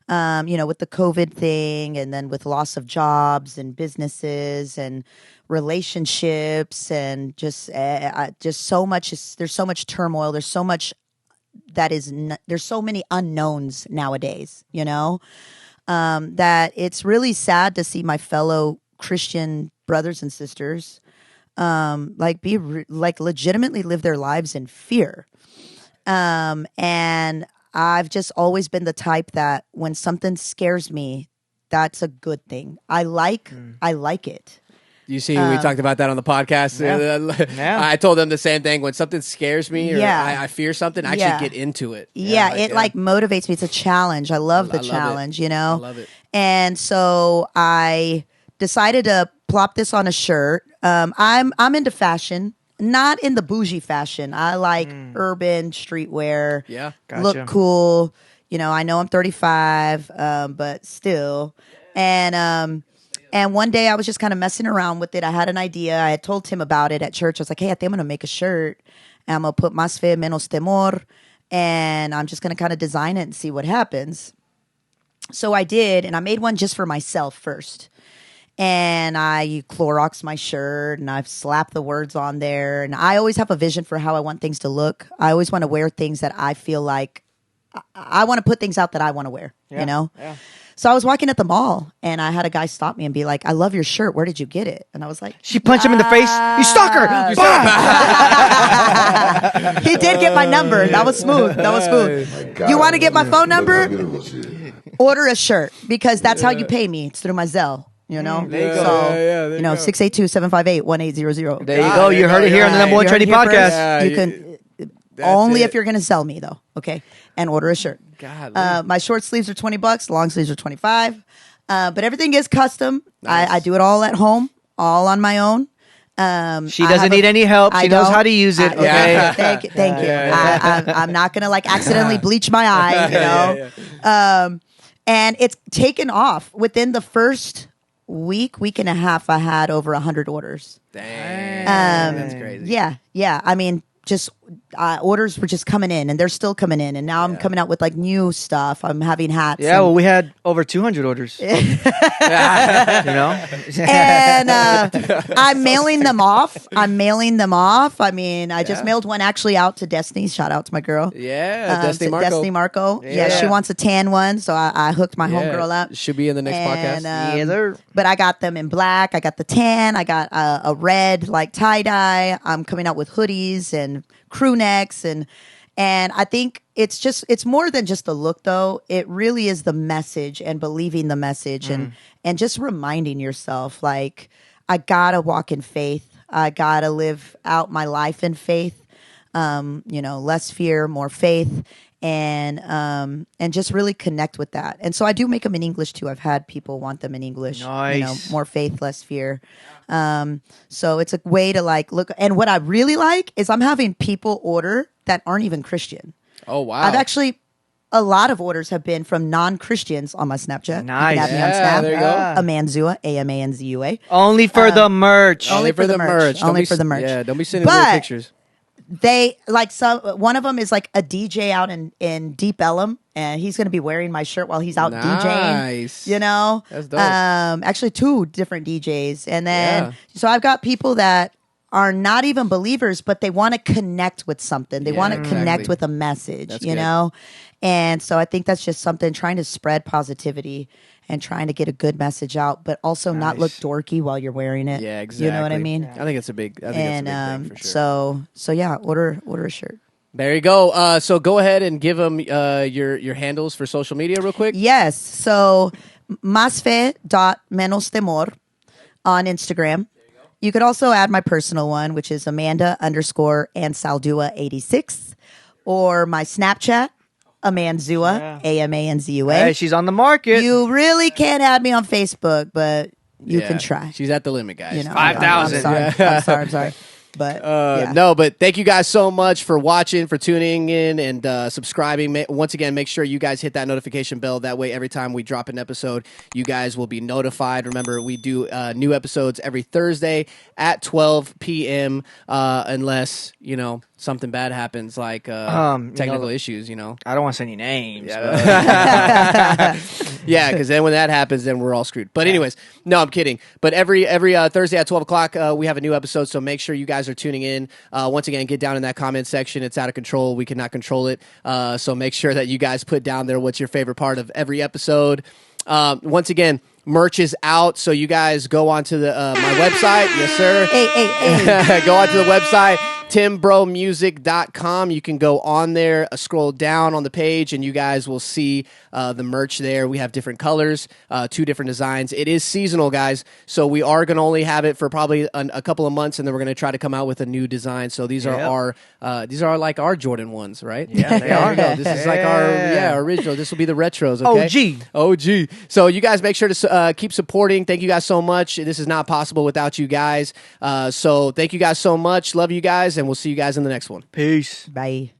S3: You know, with the COVID thing and then with loss of jobs and businesses and relationships and just so much, there's so much turmoil. There's so much there's so many unknowns nowadays, you know, that it's really sad to see my fellow Christian brothers and sisters legitimately live their lives in fear. And I've just always been the type that when something scares me, that's a good thing. I like it.
S2: You see, we talked about that on the podcast.
S1: Yeah.
S2: I told them the same thing. When something scares me or I fear something, I actually get into it.
S3: Yeah, it motivates me. It's a challenge. I love the challenge, you know?
S2: I love it.
S3: And so I decided to plop this on a shirt. I'm into fashion, not in the bougie fashion. I like urban streetwear.
S2: Yeah,
S1: gotcha.
S3: Look cool. You know, I know I'm 35, but still. And one day I was just kind of messing around with it. I had an idea. I had told Tim about it at church. I was like, hey, I think I'm going to make a shirt. And I'm going to put Más fe, menos temor. And I'm just going to kind of design it and see what happens. So I did. And I made one just for myself first. And I Clorox my shirt and I've slapped the words on there. And I always have a vision for how I want things to look. I always want to wear things that I feel like I want to put things out that I want to wear, you know?
S1: Yeah.
S3: So I was walking at the mall and I had a guy stop me and be like, I love your shirt. Where did you get it? And I was like,
S1: She punched him in the face. You stalker!
S3: He did get my number. That was smooth. You want to get my phone number? Order a shirt because that's how you pay me. It's through my Zelle. You know,
S1: there you go.
S3: So you know, 682-758-1800.
S1: There you go. You heard it here on the number one
S3: You heard
S1: trendy
S3: it here first.
S1: podcast.
S3: You can only if you're going to sell me though. Okay, and order a shirt. My short sleeves are $20. Long sleeves are $25. But everything is custom.
S2: Nice.
S3: I do it all at home, all on my own.
S1: She doesn't need any help. She knows how to use it. Okay.
S3: Thank you. I'm not gonna like accidentally bleach my eye, you know. And it's taken off within the first week and a half. I had over 100 orders.
S2: Dang, that's crazy.
S3: Yeah. I mean, just orders were just coming in, and they're still coming in. And now I'm coming out with like new stuff. I'm having hats.
S1: Yeah, well, we had over 200 orders. You know?
S3: And I'm mailing them off. I mean, I just mailed one actually out to Destiny. Shout out to my girl.
S2: Yeah,
S3: Destiny Marco. Yeah, she wants a tan one, so I hooked my homegirl up.
S2: Should be in the next podcast.
S3: But I got them in black. I got the tan. I got a red like tie dye. I'm coming out with hoodies and crew necks and I think it's more than just the look though. It really is the message and believing the message and just reminding yourself like I gotta walk in faith. I gotta live out my life in faith. You know, less fear, more faith, and just really connect with that. And so I do make them in English too. I've had people want them in English.
S1: Nice.
S3: You know, more faith, less fear. So it's a way to like look. And what I really like is I'm having people order that aren't even Christian.
S2: Oh wow!
S3: I've actually a lot of orders have been from non-Christians on my Snapchat.
S1: Nice.
S3: You can add me on Snap.
S2: There you go.
S3: Amanzua, AMANZUA.
S1: Only for the merch.
S3: Only for the merch. Only for the merch.
S2: Yeah, don't be sending weird pictures.
S3: They like one of them is like a DJ out in Deep Ellum, and he's going to be wearing my shirt while he's out DJing. You know,
S2: that's dope.
S3: Actually, two different DJs, and then so I've got people that are not even believers, but they want to connect with something. They want to connect with a message,
S2: That's
S3: you
S2: good.
S3: know? And so I think that's just something, trying to spread positivity and trying to get a good message out, but also not look dorky while you're wearing it.
S2: Yeah, exactly.
S3: You know what I mean?
S2: I think it's a big. I think
S3: And
S2: that's a big thing for sure.
S3: so yeah, order a shirt.
S2: There you go. So go ahead and give them your handles for social media real quick.
S3: Yes. So masfe.menostemor on Instagram. You could also add my personal one, which is Amanda_Anzaldua86, or my Snapchat, Amanzua, Amanzua.
S1: Hey, she's on the market.
S3: You really can't add me on Facebook, but you can try.
S2: She's at the limit, guys.
S3: You know,
S1: 5,000.
S3: I'm sorry. But yeah.
S2: No, but thank you guys so much for watching, for tuning in, and subscribing. Once again, make sure you guys hit that notification bell. That way, every time we drop an episode, you guys will be notified. Remember, we do new episodes every Thursday at 12 p.m. Unless, something bad happens, like technical issues,
S1: I don't want to say any names.
S2: Yeah, because then when that happens, then we're all screwed. But anyways, no, I'm kidding. But every Thursday at 12 o'clock, we have a new episode, so make sure you guys are tuning in. Once again, get down in that comment section. It's out of control. We cannot control it. So make sure that you guys put down there what's your favorite part of every episode. Once again, merch is out, so you guys go onto the my website. Yes, sir.
S3: Hey.
S2: Go onto the website, timbromusic.com. You can go on there, scroll down on the page, and you guys will see the merch there. We have different colors, 2 different designs. It is seasonal, guys, so we are going to only have it for probably a couple of months, and then we're going to try to come out with a new design. So these are like our Jordan ones, right?
S1: Yeah, they are.
S2: This is like our original. This will be the retros, okay? OG. So you guys make sure to keep supporting. Thank you guys so much. This is not possible without you guys. So thank you guys so much. Love you guys, and we'll see you guys in the next one.
S1: Peace.
S3: Bye.